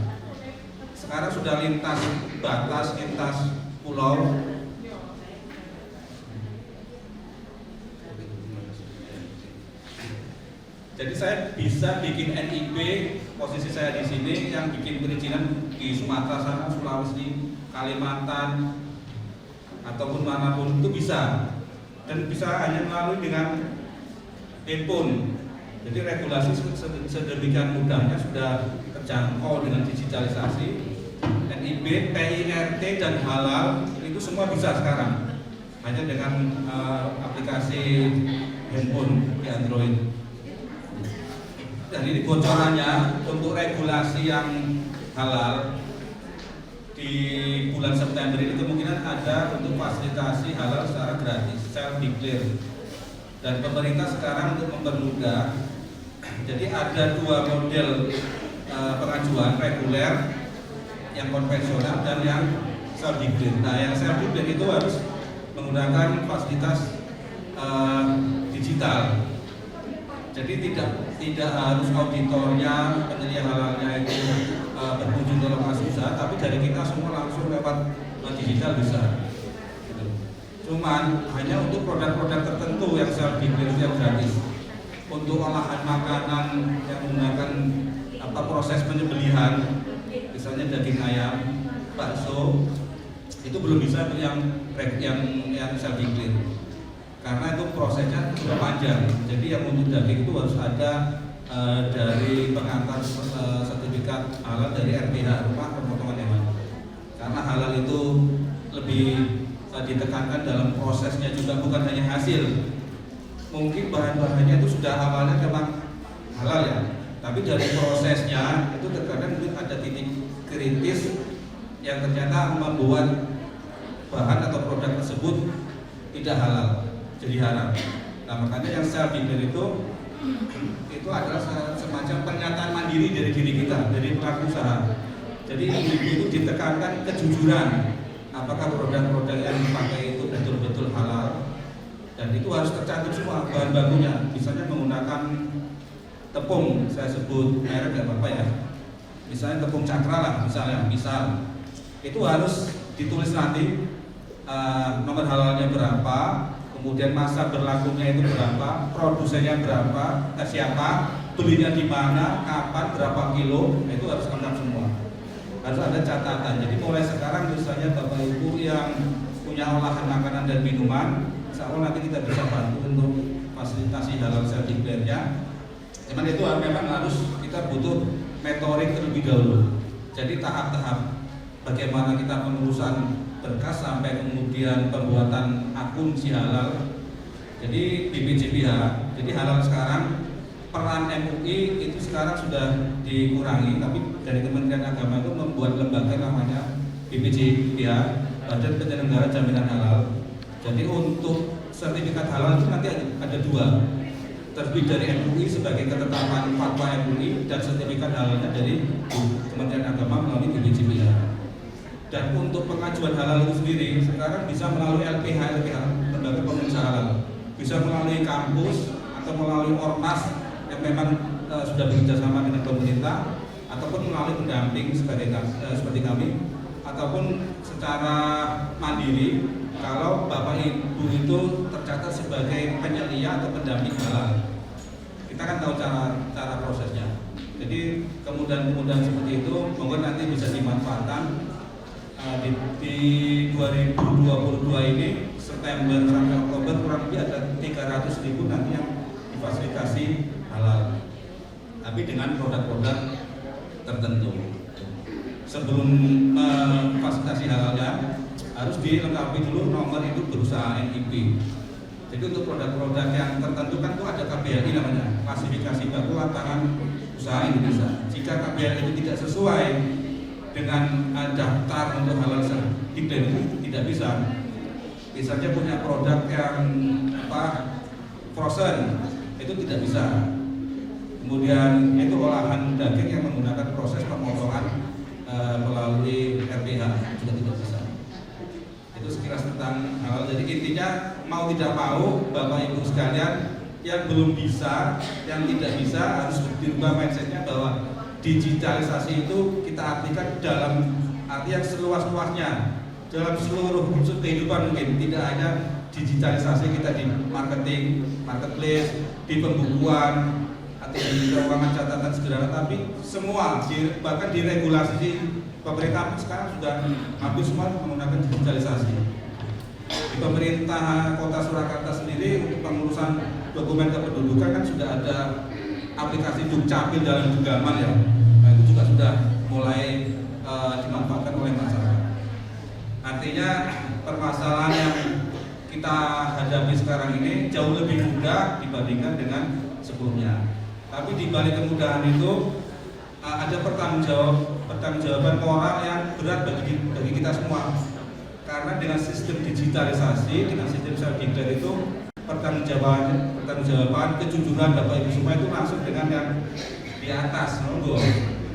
Sekarang sudah lintas batas, lintas pulau. Jadi saya bisa bikin NIB, posisi saya di sini, yang bikin perizinan di Sumatera sana, Sulawesi, Kalimantan, ataupun manapun itu bisa. Dan bisa hanya melalui dengan handphone. Jadi regulasi sedemikian mudahnya sudah terjangkau dengan digitalisasi. NIB, PIRT dan halal itu semua bisa sekarang. Hanya dengan aplikasi handphone di Android. Dan ini bocorannya untuk regulasi yang halal di bulan September ini kemungkinan ada untuk fasilitasi halal secara gratis, self declare. Dan pemerintah sekarang untuk mempermudah, jadi ada 2 model pengajuan reguler, yang konvensional dan yang self declare. Nah, yang self declare itu harus menggunakan fasilitas digital. Jadi tidak harus auditornya, penyedia halalnya itu berkunjung ke lokasi usaha, tapi dari kita semua langsung lewat digital bisa. Gitu. Cuman hanya untuk produk-produk tertentu yang self declare yang gratis. Untuk olahan makanan yang menggunakan proses penyembelihan, misalnya daging ayam, bakso, itu belum bisa untuk yang self declare. Karena itu prosesnya sudah panjang. Jadi yang untuk daging itu harus ada dari pengantar sertifikat halal dari RPH, Rumah Pemotongan Hewan. Karena halal itu lebih ditekankan dalam prosesnya juga, bukan hanya hasil. Mungkin bahan-bahannya itu sudah awalnya memang halal ya, tapi dari prosesnya itu terkadang ada titik kritis yang ternyata membuat bahan atau produk tersebut tidak halal, jadi haram. Nah, makanya yang self declare itu adalah semacam pernyataan mandiri dari diri kita, dari pelaku usaha. Jadi itu ditekankan kejujuran, apakah produk-produk yang dipakai itu betul-betul halal, dan itu harus tercantum semua bahan bakunya. Misalnya menggunakan tepung, saya sebut merek nggak apa-apa ya, misalnya tepung Cakra lah, misal itu harus ditulis nanti nomor halalnya berapa, kemudian masa berlakunya itu berapa, produsennya berapa, siapa, belinya di mana, kapan, berapa kilo, itu harus lengkap semua. Harus ada catatan. Jadi mulai sekarang misalnya Bapak Ibu yang punya olahan makanan dan minuman, insya Allah nanti kita bisa bantu untuk fasilitasi halal self declare-nya. Cuman itu memang harus kita butuh metode terlebih dahulu. Jadi tahap-tahap bagaimana kita pengurusan berkas sampai kemudian pembuatan akun si halal. Jadi BPJPH, jadi halal sekarang peran MUI itu sekarang sudah dikurangi, tapi dari Kementerian Agama itu membuat lembaga namanya BPJPH, Badan Penyelenggara Jaminan Halal. Jadi untuk sertifikat halal itu nanti ada dua, terbit dari MUI sebagai ketetapan fatwa MUI dan sertifikat halalnya dari Kementerian Agama melalui BPJPH. Dan untuk pengajuan halal itu sendiri sekarang bisa melalui LPH, lembaga pengusaha halal, bisa melalui kampus atau melalui ormas yang memang sudah bekerja sama dengan pemerintah, ataupun melalui pendamping seperti kami, ataupun secara mandiri kalau Bapak Ibu itu tercatat sebagai penyelia atau pendamping halal. Kita kan tahu cara prosesnya. Jadi kemudahan-kemudahan seperti itu mungkin nanti bisa dimanfaatkan. Di 2022 ini September sampai Oktober kurang lebih ada 300.000 nanti yang difasilitasi halal, tapi dengan produk-produk tertentu. Sebelum fasilitasi halalnya harus dilengkapi dulu nomor induk berusaha NIB. Jadi untuk produk-produk yang tertentu kan itu ada KBLI namanya, klasifikasi baku lapangan usaha Indonesia. Jika KBLI itu tidak sesuai dengan daftar untuk halal certifikat itu tidak bisa. Misalnya punya produk yang frozen itu tidak bisa. Kemudian itu olahan daging yang menggunakan proses pemotongan melalui RPH juga tidak bisa. Itu sekilas tentang halal. Jadi intinya mau tidak mau Bapak Ibu sekalian yang belum bisa, yang tidak bisa harus dirubah mindsetnya bahwa digitalisasi itu kita artikan dalam arti yang seluas-luasnya, dalam seluruh unsur kehidupan mungkin. Tidak hanya digitalisasi kita di marketing, marketplace, di pembukuan atau di keuangan catatan sederhana, tapi semua, bahkan di regulasi pemerintah sekarang sudah hampir semua menggunakan digitalisasi. Di pemerintah Kota Surakarta sendiri untuk pengurusan dokumen kependudukan kan sudah ada aplikasi Dukcapil dalam genggaman ya. Nah, itu juga sudah mulai dimanfaatkan oleh masyarakat. Artinya permasalahan yang kita hadapi sekarang ini jauh lebih mudah dibandingkan dengan sebelumnya. Tapi di balik kemudahan itu ada pertanggungjawaban moral yang berat bagi kita semua. Karena dengan sistem digitalisasi, dengan sistem self declare itu pertanggungjawaban kejujuran Bapak Ibu semua itu langsung dengan yang di atas, monggo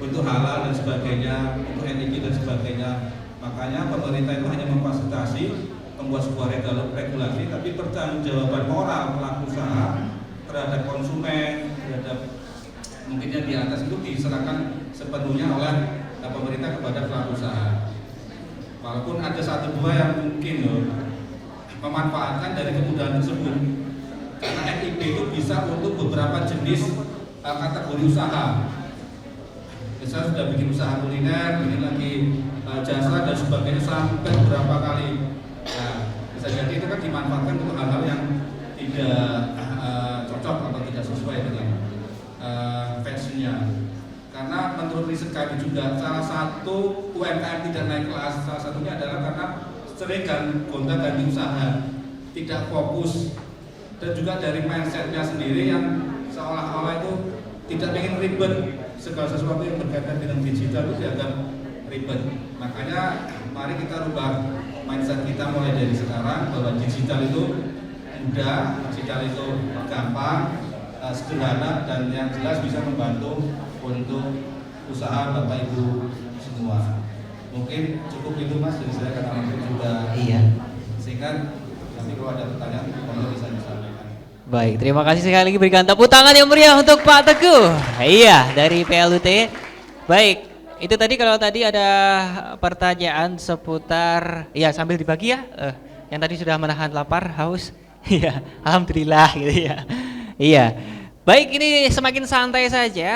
untuk halal dan sebagainya, untuk NIK dan sebagainya. Makanya pemerintah itu hanya memfasilitasi membuat sebuah regulasi, tapi pertanggungjawaban moral pelaku usaha terhadap konsumen, terhadap mungkin yang di atas itu diserahkan sepenuhnya oleh pemerintah kepada pelaku usaha. Walaupun ada satu dua yang mungkin memanfaatkan dari kemudahan tersebut, karena NIB itu bisa untuk beberapa jenis kategori usaha. Misalnya sudah bikin usaha kuliner, bikin lagi jasa dan sebagainya sampai beberapa kali. Nah, bisa jadi itu kan dimanfaatkan untuk hal-hal yang tidak cocok atau tidak sesuai dengan fashionnya. Karena menurut riset kami juga salah satu UMKM tidak naik kelas, salah satunya adalah karena sering gonta-ganti usaha, tidak fokus, dan juga dari mindsetnya sendiri yang seolah-olah itu tidak ingin ribet, segala sesuatu yang berkaitan dengan digital itu dianggap ribet. Makanya mari kita rubah mindset kita mulai dari sekarang bahwa digital itu mudah, digital itu gampang, sederhana, dan yang jelas bisa membantu untuk usaha Bapak Ibu semua. Mungkin cukup itu Mas dari saya karena waktu juga singkat. Nanti kalau ada pertanyaan monggo bisa disampaikan.
Baik, terima kasih sekali lagi, berikan tepuk tangan yang meriah untuk Pak Teguh. Iya, dari PLUT. Baik, itu tadi kalau tadi ada pertanyaan seputar, ya sambil dibagi ya. Yang tadi sudah menahan lapar, haus. Iya, alhamdulillah gitu ya. Iya. Baik, ini semakin santai saja.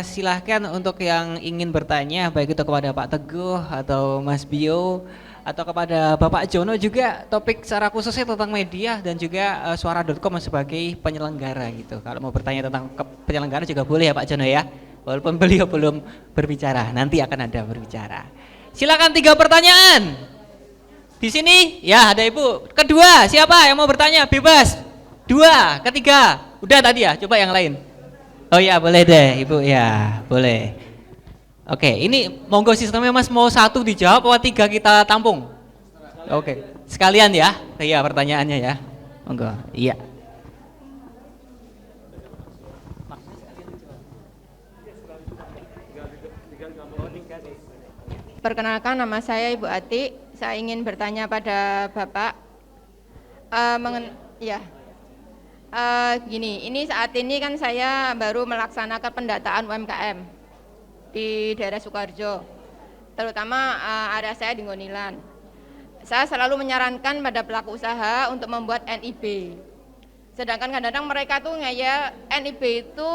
Silahkan untuk yang ingin bertanya, baik itu kepada Pak Teguh atau Mas Bio atau kepada Bapak Jono juga, topik secara khususnya tentang media dan juga suara.com sebagai penyelenggara gitu. Kalau mau bertanya tentang penyelenggara juga boleh ya Pak Jono ya. Walaupun beliau belum berbicara, nanti akan ada berbicara. Silakan 3 pertanyaan. Di sini ya ada Ibu. Kedua, siapa yang mau bertanya? Bebas. 2, ketiga. Udah tadi ya, coba yang lain. Oh ya, boleh deh Ibu ya, boleh. Oke, ini monggo sistemnya Mas, mau 1 dijawab atau 3 kita tampung? Oke, sekalian ya. Iya pertanyaannya ya. Monggo. Iya.
Perkenalkan, nama saya Ibu Ati. Saya ingin bertanya pada Bapak gini, ini saat ini kan saya baru melaksanakan pendataan UMKM di daerah Sukoharjo, terutama area saya di Ngonilan. Saya selalu menyarankan pada pelaku usaha untuk membuat NIB. Sedangkan kadang-kadang mereka tuh ngaya NIB itu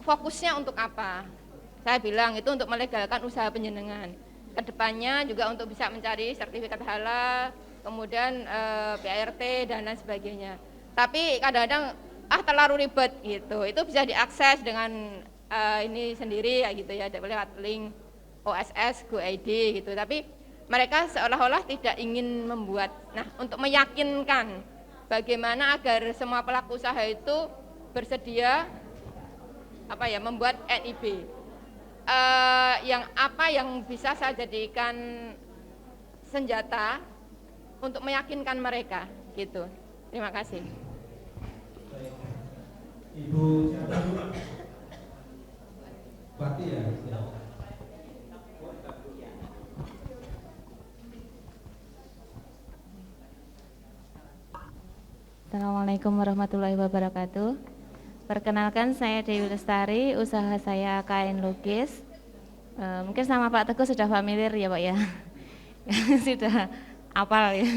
fokusnya untuk apa? Saya bilang itu untuk melegalkan usaha penjenengan. Kedepannya juga untuk bisa mencari sertifikat halal, kemudian PRT dan lain sebagainya. Tapi kadang-kadang terlalu ribet gitu. Itu bisa diakses dengan ini sendiri ya gitu ya, lewat link OSS Go.id gitu. Tapi mereka seolah-olah tidak ingin membuat. Nah, untuk meyakinkan bagaimana agar semua pelaku usaha itu bersedia membuat NIB. Yang bisa saya jadikan senjata untuk meyakinkan mereka gitu. Terima kasih.
Ibu siapa Bu? Pati ya?
Assalamualaikum warahmatullahi wabarakatuh. Perkenalkan, saya Dewi Lestari, usaha saya kain lukis. Mungkin sama Pak Teguh sudah familiar ya Pak ya. Sudah apal ya.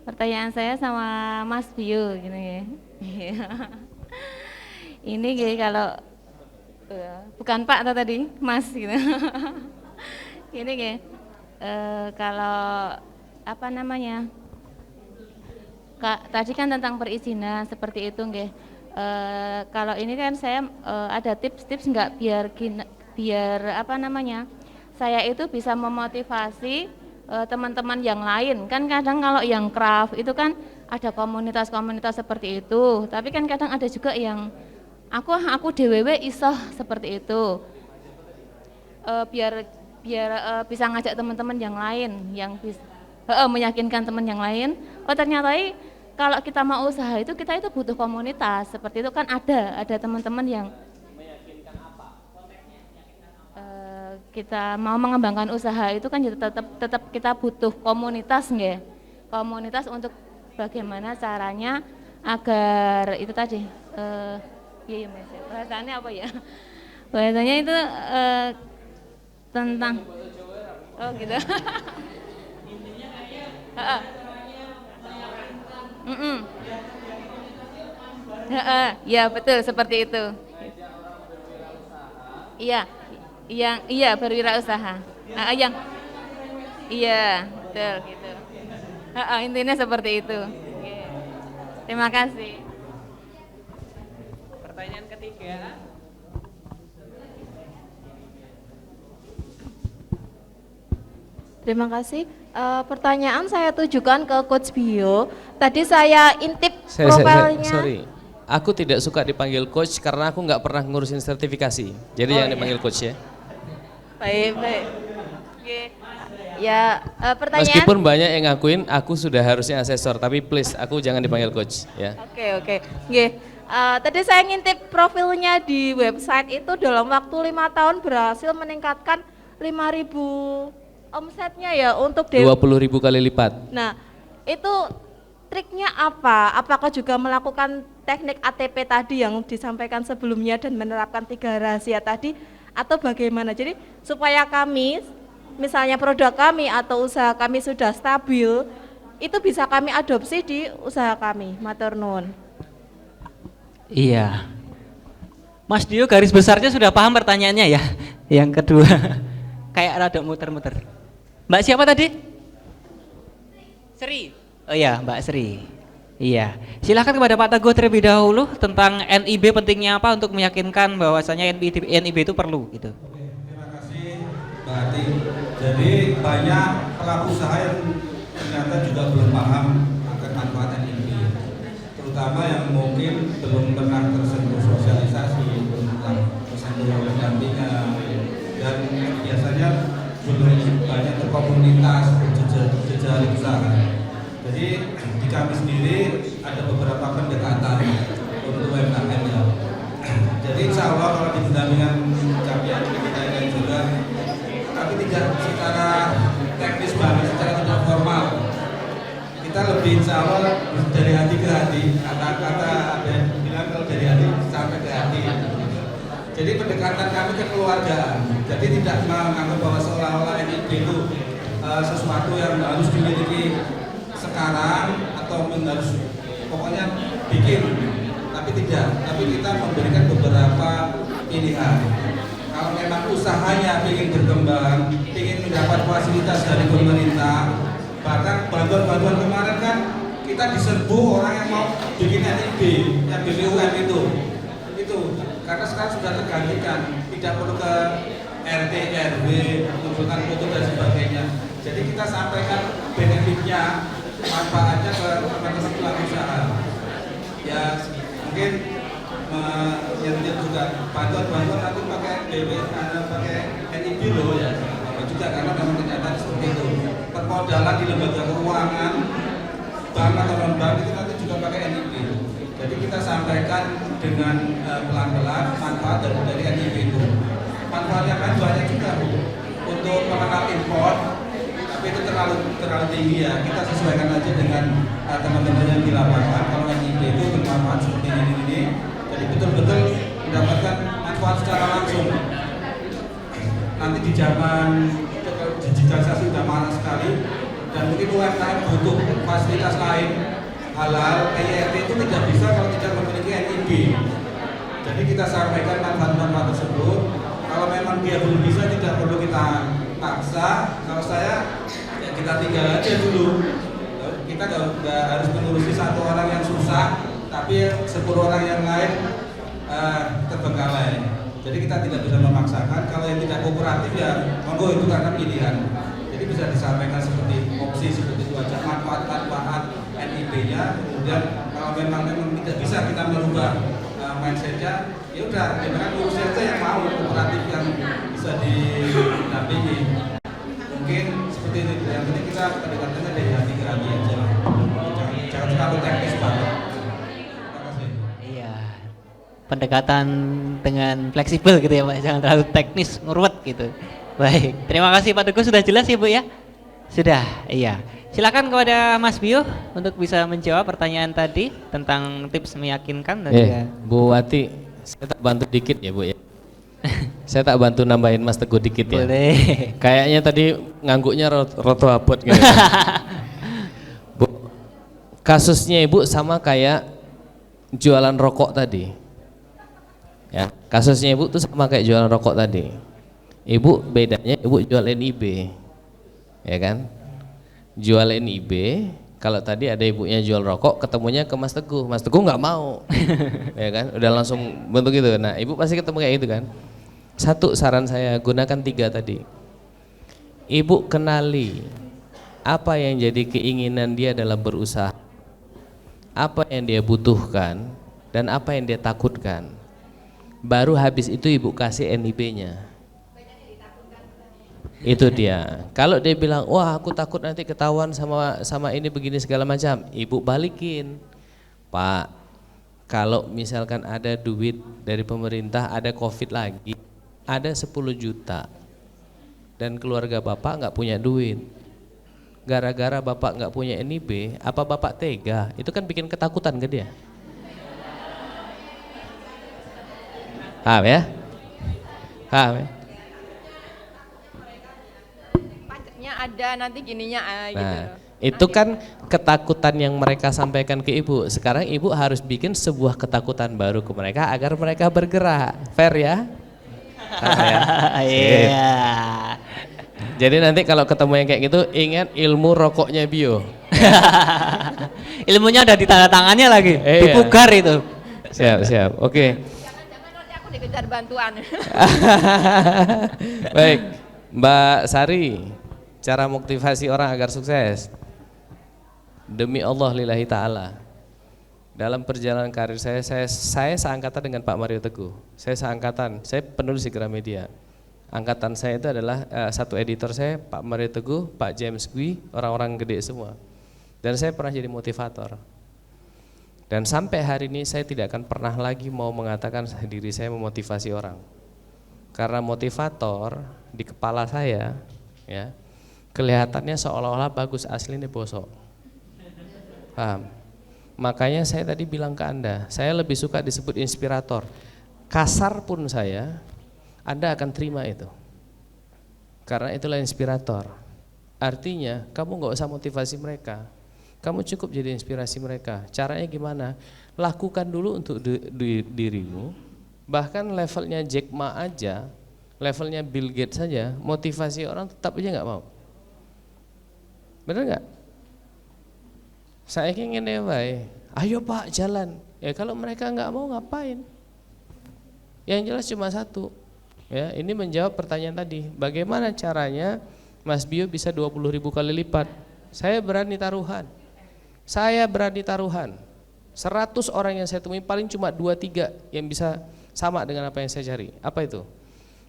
Pertanyaan saya sama Mas Bio gini ya. Ini gini, kalau bukan Pak atau tadi Mas gitu. Ini gini, kalau tadi kan tentang perizinan seperti itu nggih. Kalau ini kan saya ada tips-tips nggak biar saya itu bisa memotivasi teman-teman yang lain. Kan kadang kalau yang craft itu kan ada komunitas-komunitas seperti itu, tapi kan kadang ada juga yang aku DWW isoh seperti itu. Biar bisa ngajak teman-teman yang lain, yang bisa meyakinkan teman yang lain. Oh ternyata kalau kita mau usaha itu kita itu butuh komunitas seperti itu kan, ada teman-teman yang kita mau mengembangkan usaha itu kan tetap kita butuh komunitas nggih. Komunitas untuk bagaimana caranya agar itu tadi iya Mas. Bahasanya apa ya? Bahasanya itu tentang oh gitu. Ya betul seperti itu. Iya berwirausaha. Yang iya betul gitu. Intinya seperti itu. Terima kasih.
Pertanyaan ketiga.
Terima kasih. Pertanyaan saya tujukan ke Coach Bio. Tadi saya intip profilnya.
Sorry, aku tidak suka dipanggil coach karena aku nggak pernah ngurusin sertifikasi. Jadi jangan dipanggil coach ya.
Baik. Oke. Ya, pertanyaan.
Meskipun banyak yang ngakuin aku sudah harusnya asesor, tapi please aku jangan dipanggil coach ya.
Oke. Tadi saya ngintip profilnya di website itu dalam waktu 5 tahun berhasil meningkatkan 5.000 omsetnya ya untuk
20.000 kali lipat.
Nah, itu triknya apa? Apakah juga melakukan teknik ATP tadi yang disampaikan sebelumnya dan menerapkan 3 rahasia tadi atau bagaimana? Jadi supaya kami, misalnya produk kami atau usaha kami sudah stabil, itu bisa kami adopsi di usaha kami. Matur nuwun.
Iya. Mas Dio garis besarnya sudah paham pertanyaannya ya. Yang kedua, kayak rada muter-muter. Mbak siapa tadi? Sri. Oh iya, Mbak Sri. Iya. Silakan kepada Pak Teguh terlebih dahulu tentang NIB pentingnya apa untuk meyakinkan bahwasanya NIB itu perlu gitu.
Terima kasih Mbak Ati. Jadi banyak pelaku usaha yang ternyata juga belum paham akan manfaat NIB. Terutama yang mungkin belum pernah tersentuh sosialisasi, belum pernah tersentuh pendampingan, dan biasanya belum banyak terkomunitas jejaring usaha. Jadi di kami sendiri ada beberapa pendekatan untuk UMKM ya. Jadi insya Allah kalau di pendampingan kami kita ini juga, tapi tidak secara teknis banget, secara tidak formal. Kita lebih insya Allah dari hati ke hati. Kata-kata ada yang bilang kalau dari hati sampai ke hati. Jadi pendekatan kami kekeluargaan. Jadi tidak menganggap bahwa seolah-olah NIB itu sesuatu yang harus dimiliki sekarang atau harus pokoknya bikin. Tapi tidak. Tapi kita memberikan beberapa pilihan. Kalau memang usahanya ingin berkembang, ingin mendapat fasilitas dari pemerintah, bahkan bantuan-bantuan kemarin kan kita diserbu orang yang mau bikin NIB, yang BPUM itu karena sekarang sudah tergantikan, tidak perlu ke RT, RW, mengumpulkan foto dan sebagainya. Jadi kita sampaikan benefitnya, manfaatnya ke teman-teman pelaku usaha. Ya mungkin menyentil juga bantuan-bantuan nanti pakai pakai NIB loh ya. Juga karena memang kenyataan seperti itu. Permodalan di lembaga keuangan, bank atau non bank itu nanti juga pakai NIB. Jadi kita sampaikan dengan pelan-pelan manfaat dari NIB itu. Manfaat yang lain banyak juga untuk mengenal impor, tapi itu terlalu tinggi ya. Kita sesuaikan aja dengan teman-teman yang di lapangan. Kalau NIB itu bermanfaat seperti ini, jadi betul-betul mendapatkan manfaat secara langsung. Nanti di zaman digitalisasi sudah marah sekali dan mungkin UMKM butuh fasilitas lain halal, EYT itu tidak bisa kalau tidak memiliki NIB. Jadi kita sampaikan manfaat-manfaat tersebut. Kalau memang dia belum bisa tidak perlu kita paksa. Kalau saya ya kita tinggal aja dulu. Kita nggak harus mengurusi satu orang yang susah, tapi 10 orang yang lain terbengkalai. Jadi kita tidak bisa memaksakan. Kalau yang tidak kooperatif ya monggo, itu karena pilihan. Jadi bisa disampaikan seperti opsi seperti itu aja, manfaat NIB-nya. Kemudian kalau memang tidak bisa kita merubah mindset-nya, ya udah, memang urusi aja yang mau kooperatif yang bisa didampingi. Mungkin seperti itu. Yang penting kita pendekatannya dari hati ke hati aja. Jangan terlalu teknis banget.
Pendekatan dengan fleksibel gitu ya Pak, jangan terlalu teknis, nguruwet gitu. Baik, terima kasih Pak Teguh, sudah jelas ya Bu ya? Sudah, iya. Silakan kepada Mas Bio untuk bisa menjawab pertanyaan tadi tentang tips meyakinkan dan juga
Bu Wati, saya tak bantu dikit ya Bu ya. Saya tak bantu nambahin Mas Teguh dikit ya.
Boleh.
Kayaknya tadi ngangguknya roto abot gitu. Bu, kasusnya Ibu sama kayak jualan rokok tadi. Ya, kasusnya Ibu tuh sama kayak jualan rokok tadi. Ibu bedanya Ibu jual NIB. Ya kan? Jual NIB, kalau tadi ada ibunya jual rokok, ketemunya ke Mas Teguh nggak mau. Ya kan? Udah langsung bentuk gitu. Nah, Ibu pasti ketemu kayak gitu kan? Satu saran saya, gunakan 3 tadi. Ibu kenali apa yang jadi keinginan dia dalam berusaha, apa yang dia butuhkan, dan apa yang dia takutkan. Baru habis itu Ibu kasih NIB-nya. Itu dia. Kalau dia bilang, wah aku takut nanti ketahuan sama ini begini segala macam, Ibu balikin. Pak, kalau misalkan ada duit dari pemerintah, ada COVID lagi, ada 10 juta dan keluarga Bapak nggak punya duit, gara-gara Bapak nggak punya NIB, apa Bapak tega? Itu kan bikin ketakutan ke dia. Paham ya? Paham ya?
Pajaknya ada, nanti gininya gitu
Nah,
loh.
itu kan ketakutan yang mereka sampaikan ke Ibu. Sekarang Ibu harus bikin sebuah ketakutan baru ke mereka agar mereka bergerak. Fair ya?
Iya.
Jadi nanti kalau ketemu yang kayak gitu, ingat ilmu rokoknya Bio.
Ilmunya udah di tanda tangannya lagi,
Iya.
dipugar itu.
Siap. Oke.
Aku dikejar bantuan.
Baik, Mbak Sari, cara motivasi orang agar sukses. Demi Allah lillahi ta'ala, dalam perjalanan karir saya seangkatan dengan Pak Mario Teguh. Saya seangkatan, saya penulis di Gramedia. Angkatan saya itu adalah satu editor saya, Pak Mario Teguh, Pak James Gui, orang-orang gede semua. Dan saya pernah jadi motivator. Dan sampai hari ini saya tidak akan pernah lagi mau mengatakan diri saya memotivasi orang. Karena motivator di kepala saya, ya, kelihatannya seolah-olah bagus, aslinya bosok. Paham? Makanya saya tadi bilang ke Anda, saya lebih suka disebut inspirator. Kasar pun saya, Anda akan terima itu. Karena itulah inspirator. Artinya kamu nggak usah motivasi mereka, kamu cukup jadi inspirasi mereka. Caranya gimana? Lakukan dulu untuk dirimu. Bahkan levelnya Jack Ma aja, levelnya Bill Gates saja, motivasi orang tetap aja nggak mau. Bener nggak? Saya ingin deh, ayo Pak jalan. Ya kalau mereka nggak mau ngapain? Yang jelas cuma satu. Ya, ini menjawab pertanyaan tadi. Bagaimana caranya Mas Bio bisa 20.000 kali lipat? Saya berani taruhan. 100 orang yang saya temui paling cuma 2-3 yang bisa sama dengan apa yang saya cari. Apa itu?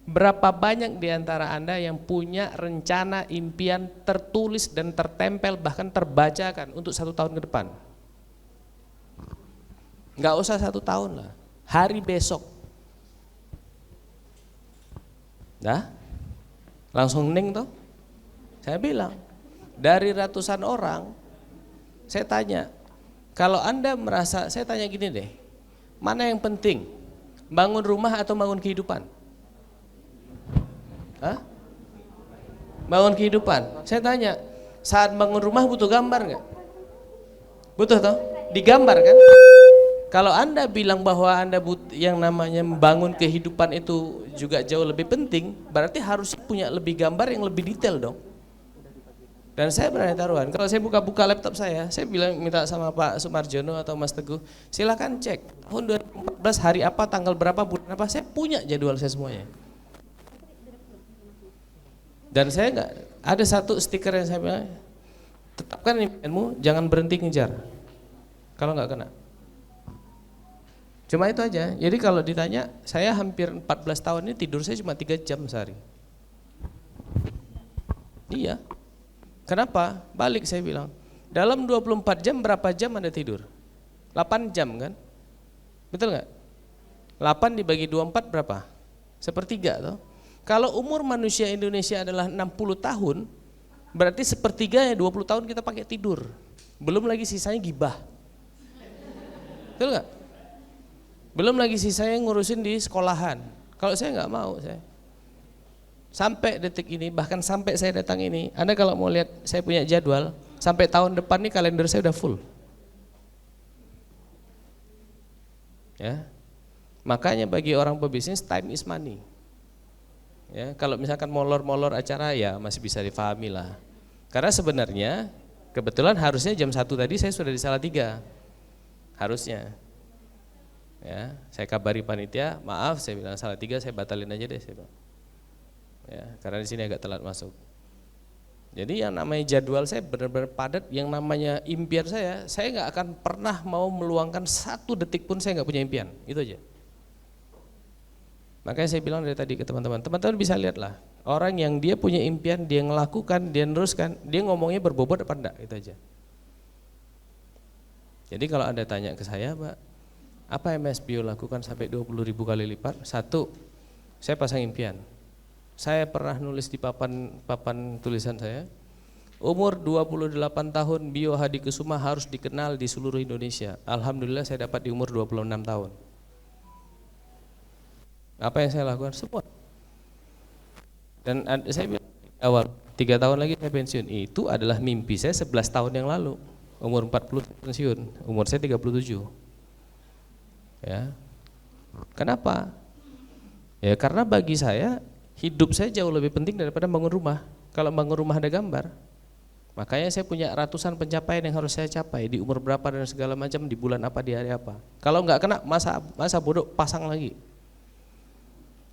Berapa banyak di antara Anda yang punya rencana impian tertulis dan tertempel bahkan terbacakan untuk 1 tahun ke depan? Nggak usah 1 tahun lah, hari besok. Nah, langsung ning toh. Saya bilang, dari ratusan orang, saya tanya, kalau Anda merasa, saya tanya gini deh, mana yang penting, bangun rumah atau bangun kehidupan? Hah? Bangun kehidupan. Saya tanya, saat bangun rumah butuh gambar nggak? Butuh toh? Digambar kan? Kalau Anda bilang bahwa Anda yang namanya membangun kehidupan itu juga jauh lebih penting, berarti harus punya lebih gambar yang lebih detail dong. Dan saya berani taruhan, kalau saya buka-buka laptop saya bilang minta sama Pak Sumarjono atau Mas Teguh, silakan cek tahun 2014 hari apa, tanggal berapa, bulan apa, saya punya jadwal saya semuanya. Dan saya nggak ada satu stiker yang saya bilang, tetapkan impianmu, jangan berhenti ngejar. Kalau nggak kena. Cuma itu aja. Jadi kalau ditanya, saya hampir 14 tahun ini tidur saya cuma 3 jam sehari. Iya. Kenapa? Balik saya bilang, dalam 24 jam berapa jam Anda tidur? 8 jam kan? Betul nggak? 8 dibagi 24 berapa? 1/3 toh.
Kalau umur manusia Indonesia adalah 60 tahun, berarti sepertiganya 20 tahun kita pakai tidur. Belum lagi sisanya gibah. Betul nggak? Belum lagi sisanya ngurusin di sekolahan. Kalau saya nggak mau, saya. Sampai detik ini, bahkan sampai saya datang ini, Anda kalau mau lihat saya punya jadwal, sampai tahun depan nih kalender saya udah full. Ya. Makanya bagi orang pebisnis time is money. Ya, kalau misalkan molor-molor acara ya masih bisa difahami lah. Karena sebenarnya kebetulan harusnya jam 1 tadi saya sudah di Salatiga. Harusnya. Ya, saya kabari panitia, maaf saya bilang Salatiga saya batalin aja deh saya bilang. Ya, karena di sini agak telat masuk. Jadi yang namanya jadwal saya benar-benar padat, yang namanya impian saya nggak akan pernah mau meluangkan 1 detik pun saya nggak punya impian, itu aja. Makanya saya bilang dari tadi ke teman-teman bisa lihatlah orang yang dia punya impian, dia ngelakukan, dia neruskan, dia ngomongnya berbobot apa enggak, itu aja. Jadi kalau Anda tanya ke saya, Pak, apa MSBio lakukan sampai 20.000 kali lipat? 1, saya pasang impian. Saya pernah nulis di papan tulisan saya, umur 28 tahun Bio Hadikusuma harus dikenal di seluruh Indonesia. Alhamdulillah saya dapat di umur 26 tahun. Apa yang saya lakukan? Semua. Dan saya bilang awal 3 tahun lagi saya pensiun. Itu adalah mimpi saya 11 tahun yang lalu. Umur 40 pensiun, umur saya 37. Ya. Kenapa? Ya karena bagi saya hidup saya jauh lebih penting daripada bangun rumah. Kalau bangun rumah ada gambar. Makanya saya punya ratusan pencapaian yang harus saya capai di umur berapa dan segala macam, di bulan apa, di hari apa. Kalau nggak kena masa bodoh pasang lagi.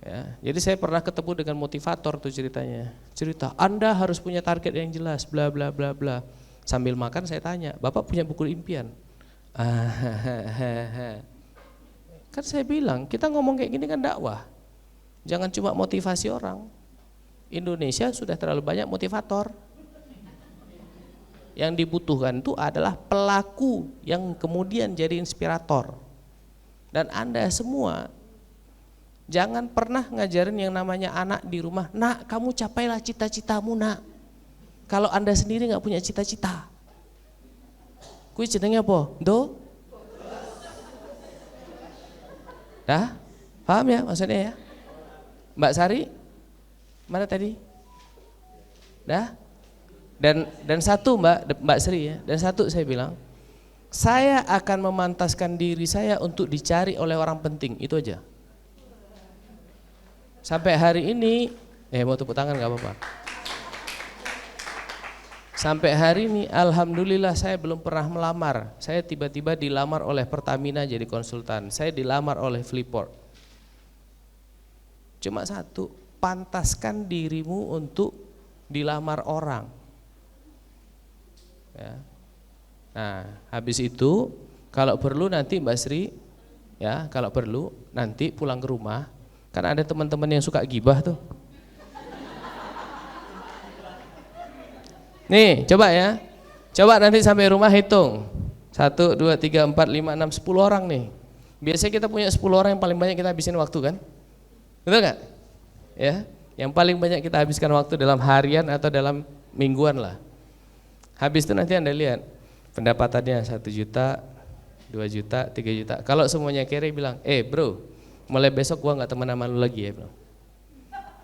Ya, jadi saya pernah ketemu dengan motivator tuh ceritanya. Cerita, Anda harus punya target yang jelas, bla bla bla bla. Sambil makan saya tanya, Bapak punya buku impian? Kan saya bilang, kita ngomong kayak gini kan dakwah. Jangan cuma motivasi orang. Indonesia sudah terlalu banyak motivator. Yang dibutuhkan itu adalah pelaku yang kemudian jadi inspirator. Dan Anda semua jangan pernah ngajarin yang namanya anak di rumah, nak kamu capailah cita-citamu nak. Kalau Anda sendiri nggak punya cita-cita, kui jenenge apa? Do? Dah? Paham ya maksudnya ya? Mbak Sari, mana tadi? Dah? Dan satu Mbak Sri ya, dan satu saya bilang, saya akan memantaskan diri saya untuk dicari oleh orang penting, itu aja. Sampai hari ini, mau tepuk tangan gak apa-apa. Sampai hari ini alhamdulillah saya belum pernah melamar. Saya tiba-tiba dilamar oleh Pertamina jadi konsultan. Saya dilamar oleh Freeport. Cuma satu, pantaskan dirimu untuk dilamar orang. Ya. Nah, habis itu kalau perlu nanti Mbak Sri, ya kalau perlu nanti pulang ke rumah. Kan ada teman-teman yang suka gibah tuh. Nih, coba ya. Coba nanti sampai rumah hitung. 1, 2, 3, 4, 5, 6, 10 orang nih. Biasanya kita punya 10 orang yang paling banyak kita habisin waktu kan? Betul nggak? Ya, yang paling banyak kita habiskan waktu dalam harian atau dalam mingguan lah. Habis itu nanti Anda lihat pendapatannya 1 juta, 2 juta, 3 juta. Kalau semuanya kere bilang, bro, mulai besok gua nggak teman sama lu lagi ya bro.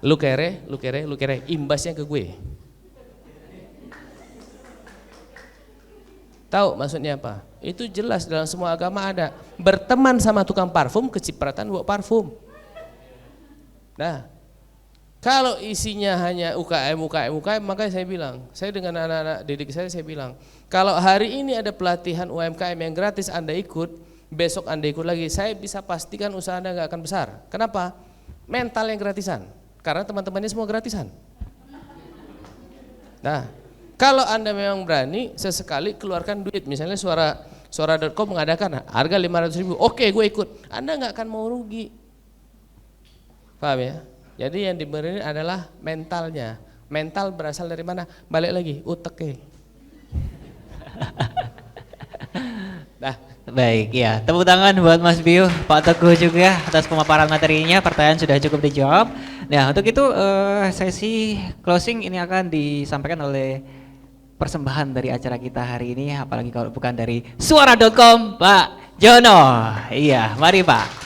Lu kere, imbasnya ke gue. Tahu maksudnya apa? Itu jelas dalam semua agama ada. Berteman sama tukang parfum, kecipratan bawa parfum. Nah, kalau isinya hanya UKM, makanya saya bilang, saya dengan anak-anak didik saya bilang, kalau hari ini ada pelatihan UMKM yang gratis Anda ikut, besok Anda ikut lagi, saya bisa pastikan usaha Anda nggak akan besar. Kenapa? Mental yang gratisan. Karena teman-temannya semua gratisan. Nah, kalau Anda memang berani sesekali keluarkan duit, misalnya suara.com mengadakan harga 500.000, oke gue ikut, Anda nggak akan mau rugi. Paham ya? Jadi yang diberi adalah mentalnya. Mental berasal dari mana? Balik lagi, uteknya.
Dah.
Baik, ya. Tepuk tangan buat Mas Bio, Pak Teguh juga atas pemaparan materinya. Pertanyaan sudah cukup dijawab. Nah, untuk itu sesi closing ini akan disampaikan oleh persembahan dari acara kita hari ini, apalagi kalau bukan dari suara.com, Pak Jono. Iya, mari Pak.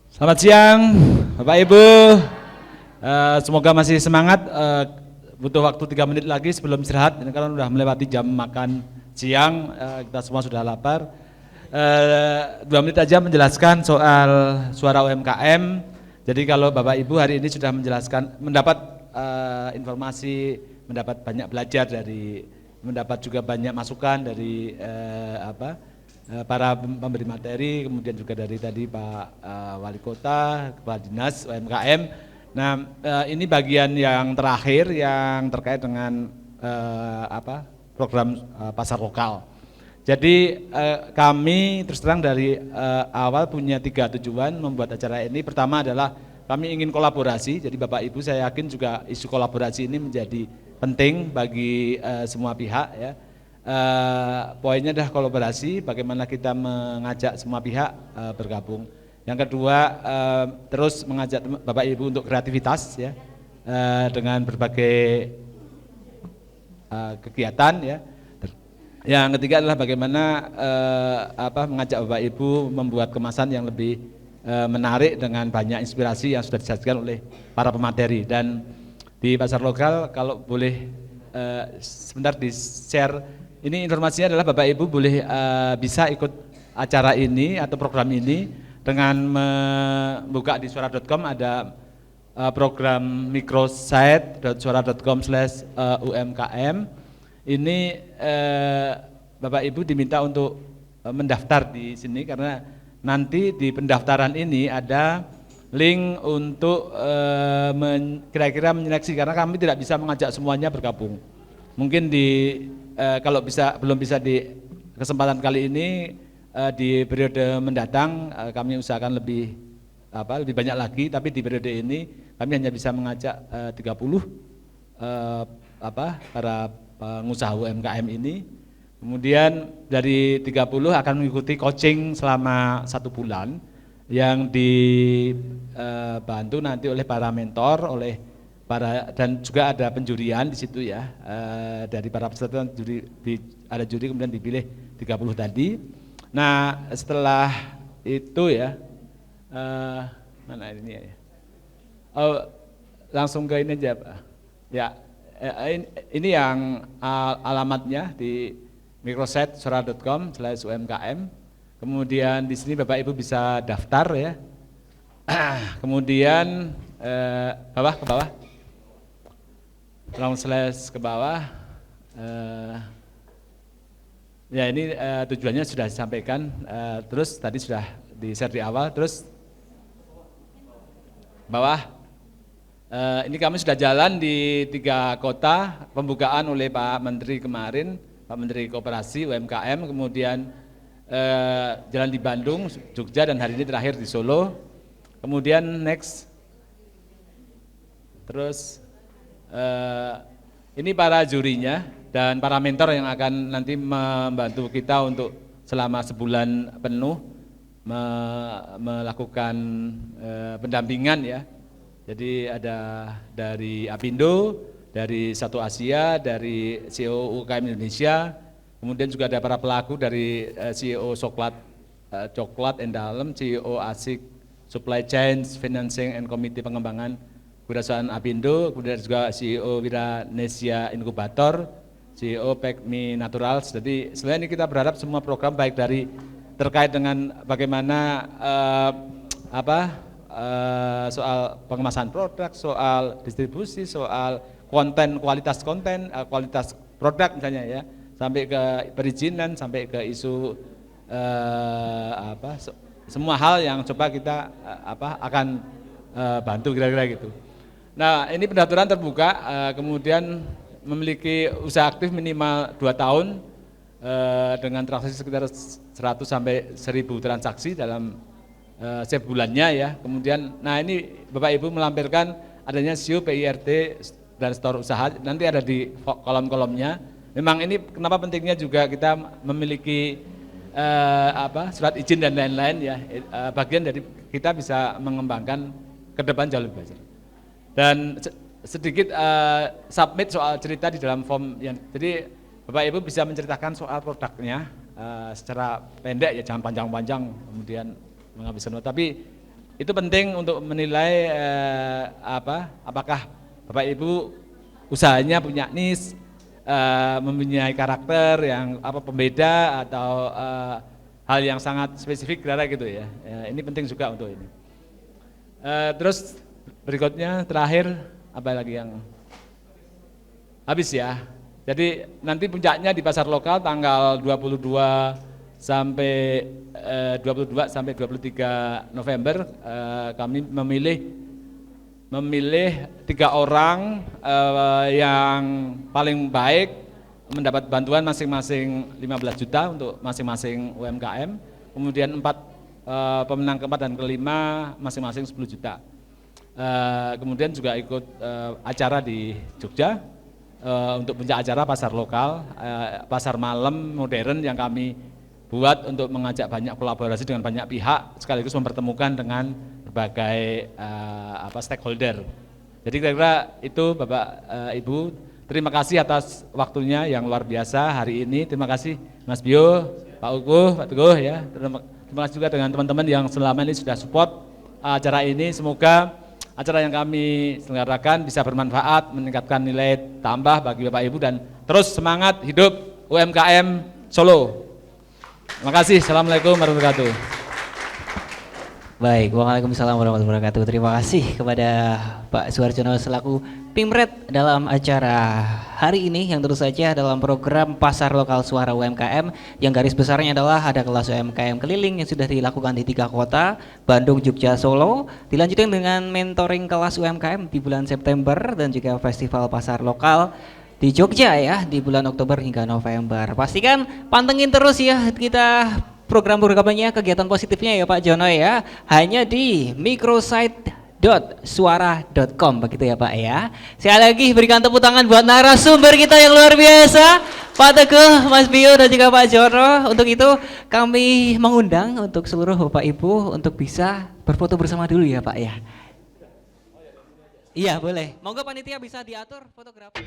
Selamat siang, Bapak Ibu. Semoga masih semangat. Butuh waktu 3 menit lagi sebelum istirahat. Ini kan sudah melewati jam makan siang. Kita semua sudah lapar. 2 menit aja menjelaskan soal suara UMKM. Jadi kalau Bapak Ibu hari ini sudah mendapat informasi, mendapat banyak belajar mendapat juga banyak masukan dari para pemberi materi, kemudian juga dari tadi Pak Wali Kota, Kepala Dinas UMKM. Nah, ini bagian yang terakhir yang terkait dengan program pasar lokal. Jadi kami terus terang dari awal punya 3 tujuan membuat acara ini. Pertama adalah kami ingin kolaborasi. Jadi Bapak Ibu, saya yakin juga isu kolaborasi ini menjadi penting bagi semua pihak ya. Poinnya adalah kolaborasi, bagaimana kita mengajak semua pihak bergabung. Yang kedua, terus mengajak Bapak Ibu untuk kreativitas ya, dengan berbagai kegiatan ya. Yang ketiga adalah bagaimana mengajak Bapak Ibu membuat kemasan yang lebih menarik dengan banyak inspirasi yang sudah disajikan oleh para pemateri. Dan di pasar lokal, kalau boleh sebentar di-share, ini informasinya adalah Bapak Ibu boleh bisa ikut acara ini atau program ini dengan membuka di suara.com. Ada program microsite.suara.com/umkm. Ini Bapak Ibu diminta untuk mendaftar di sini karena nanti di pendaftaran ini ada link untuk kira-kira menyeleksi, karena kami tidak bisa mengajak semuanya bergabung. Mungkin kalau belum bisa di kesempatan kali ini, di periode mendatang kami usahakan lebih banyak lagi, tapi di periode ini kami hanya bisa mengajak 30 para pengusaha UMKM ini. Kemudian dari 30 akan mengikuti coaching selama 1 bulan yang dibantu nanti oleh para mentor, dan juga ada penjurian di situ ya, dari para peserta ada juri kemudian dipilih 30 tadi. Nah, setelah itu ya, mana ini ya? Langsung ke ini aja Pak. Ya, ini yang alamatnya di microsite.suara.com/umkm. Kemudian di sini Bapak Ibu bisa daftar ya. Kemudian ke bawah, ke bawah. Ya ini tujuannya sudah disampaikan, terus tadi sudah di-share di awal, terus bawah, ini kami sudah jalan di 3 kota, pembukaan oleh Pak Menteri kemarin, Pak Menteri Koperasi UMKM, kemudian jalan di Bandung, Jogja, dan hari ini terakhir di Solo. Kemudian next, terus ini para jurinya dan para mentor yang akan nanti membantu kita untuk selama sebulan penuh melakukan pendampingan ya. Jadi ada dari Apindo, dari Satu Asia, dari CEO UKM Indonesia, kemudian juga ada para pelaku dari CEO Coklat and Dalem, CEO Asik Supply Chain, Financing and Komite Pengembangan Kewirausahaan Apindo, kemudian juga CEO Wiranesia Inkubator, CEO Pekmi Naturals. Jadi selain ini kita berharap semua program baik dari terkait dengan bagaimana soal pengemasan produk, soal distribusi, soal kualitas produk misalnya ya, sampai ke perizinan, sampai ke isu semua hal yang coba kita akan bantu kira-kira gitu. Nah, ini pendaftaran terbuka, kemudian memiliki usaha aktif minimal 2 tahun dengan transaksi sekitar 100 sampai 1000 transaksi dalam setiap bulannya ya. Kemudian, nah ini Bapak Ibu melampirkan adanya SIU, PIRT, dan store usaha, nanti ada di kolom-kolomnya. Memang ini kenapa pentingnya juga kita memiliki surat izin dan lain-lain ya, bagian dari kita bisa mengembangkan ke depan jauh lebih baik. Dan sedikit submit soal cerita di dalam form yang, jadi Bapak Ibu bisa menceritakan soal produknya secara pendek ya, jangan panjang-panjang kemudian menghabiskan waktu. Tapi itu penting untuk menilai apakah Bapak Ibu usahanya punya niche, mempunyai karakter yang pembeda atau hal yang sangat spesifik kira-kira gitu ya. Ini penting juga untuk ini. Terus berikutnya terakhir apa lagi yang habis ya. Jadi nanti puncaknya di pasar lokal tanggal 22 sampai 23 November kami memilih 3 orang yang paling baik mendapat bantuan masing-masing 15 juta untuk masing-masing UMKM, kemudian 4 pemenang keempat dan kelima masing-masing 10 juta. Kemudian juga ikut acara di Jogja untuk puncak acara pasar lokal, pasar malam modern yang kami buat untuk mengajak banyak kolaborasi dengan banyak pihak sekaligus mempertemukan dengan berbagai stakeholder. Jadi kira-kira itu Bapak Ibu, terima kasih atas waktunya yang luar biasa hari ini. Terima kasih Mas Bio, Pak Uguh, Pak Teguh ya. Terima kasih juga dengan teman-teman yang selama ini sudah support acara ini. Semoga acara yang kami selenggarakan bisa bermanfaat, meningkatkan nilai tambah bagi Bapak Ibu dan terus semangat hidup UMKM Solo. Terima kasih. Assalamualaikum warahmatullahi wabarakatuh.
Baik, waalaikumsalam warahmatullahi wabarakatuh. Terima kasih kepada Pak Suharjono selaku Pimret dalam acara hari ini yang tentu saja dalam program Pasar Lokal Suara UMKM yang garis besarnya adalah ada kelas UMKM keliling yang sudah dilakukan di 3 kota, Bandung, Jogja, Solo, dilanjutkan dengan mentoring kelas UMKM di bulan September dan juga festival pasar lokal di Jogja ya di bulan Oktober hingga November. Pastikan pantengin terus ya kita program-programnya, kegiatan positifnya ya Pak Jono ya, hanya di microsite.suara.com begitu ya Pak ya. Sekali lagi berikan tepuk tangan buat narasumber kita yang luar biasa, Pak Teguh, Mas Bio dan juga Pak Jono. Untuk itu kami mengundang untuk seluruh Bapak Ibu untuk bisa berfoto bersama dulu ya Pak ya. Iya boleh, monggo panitia bisa diatur fotografi.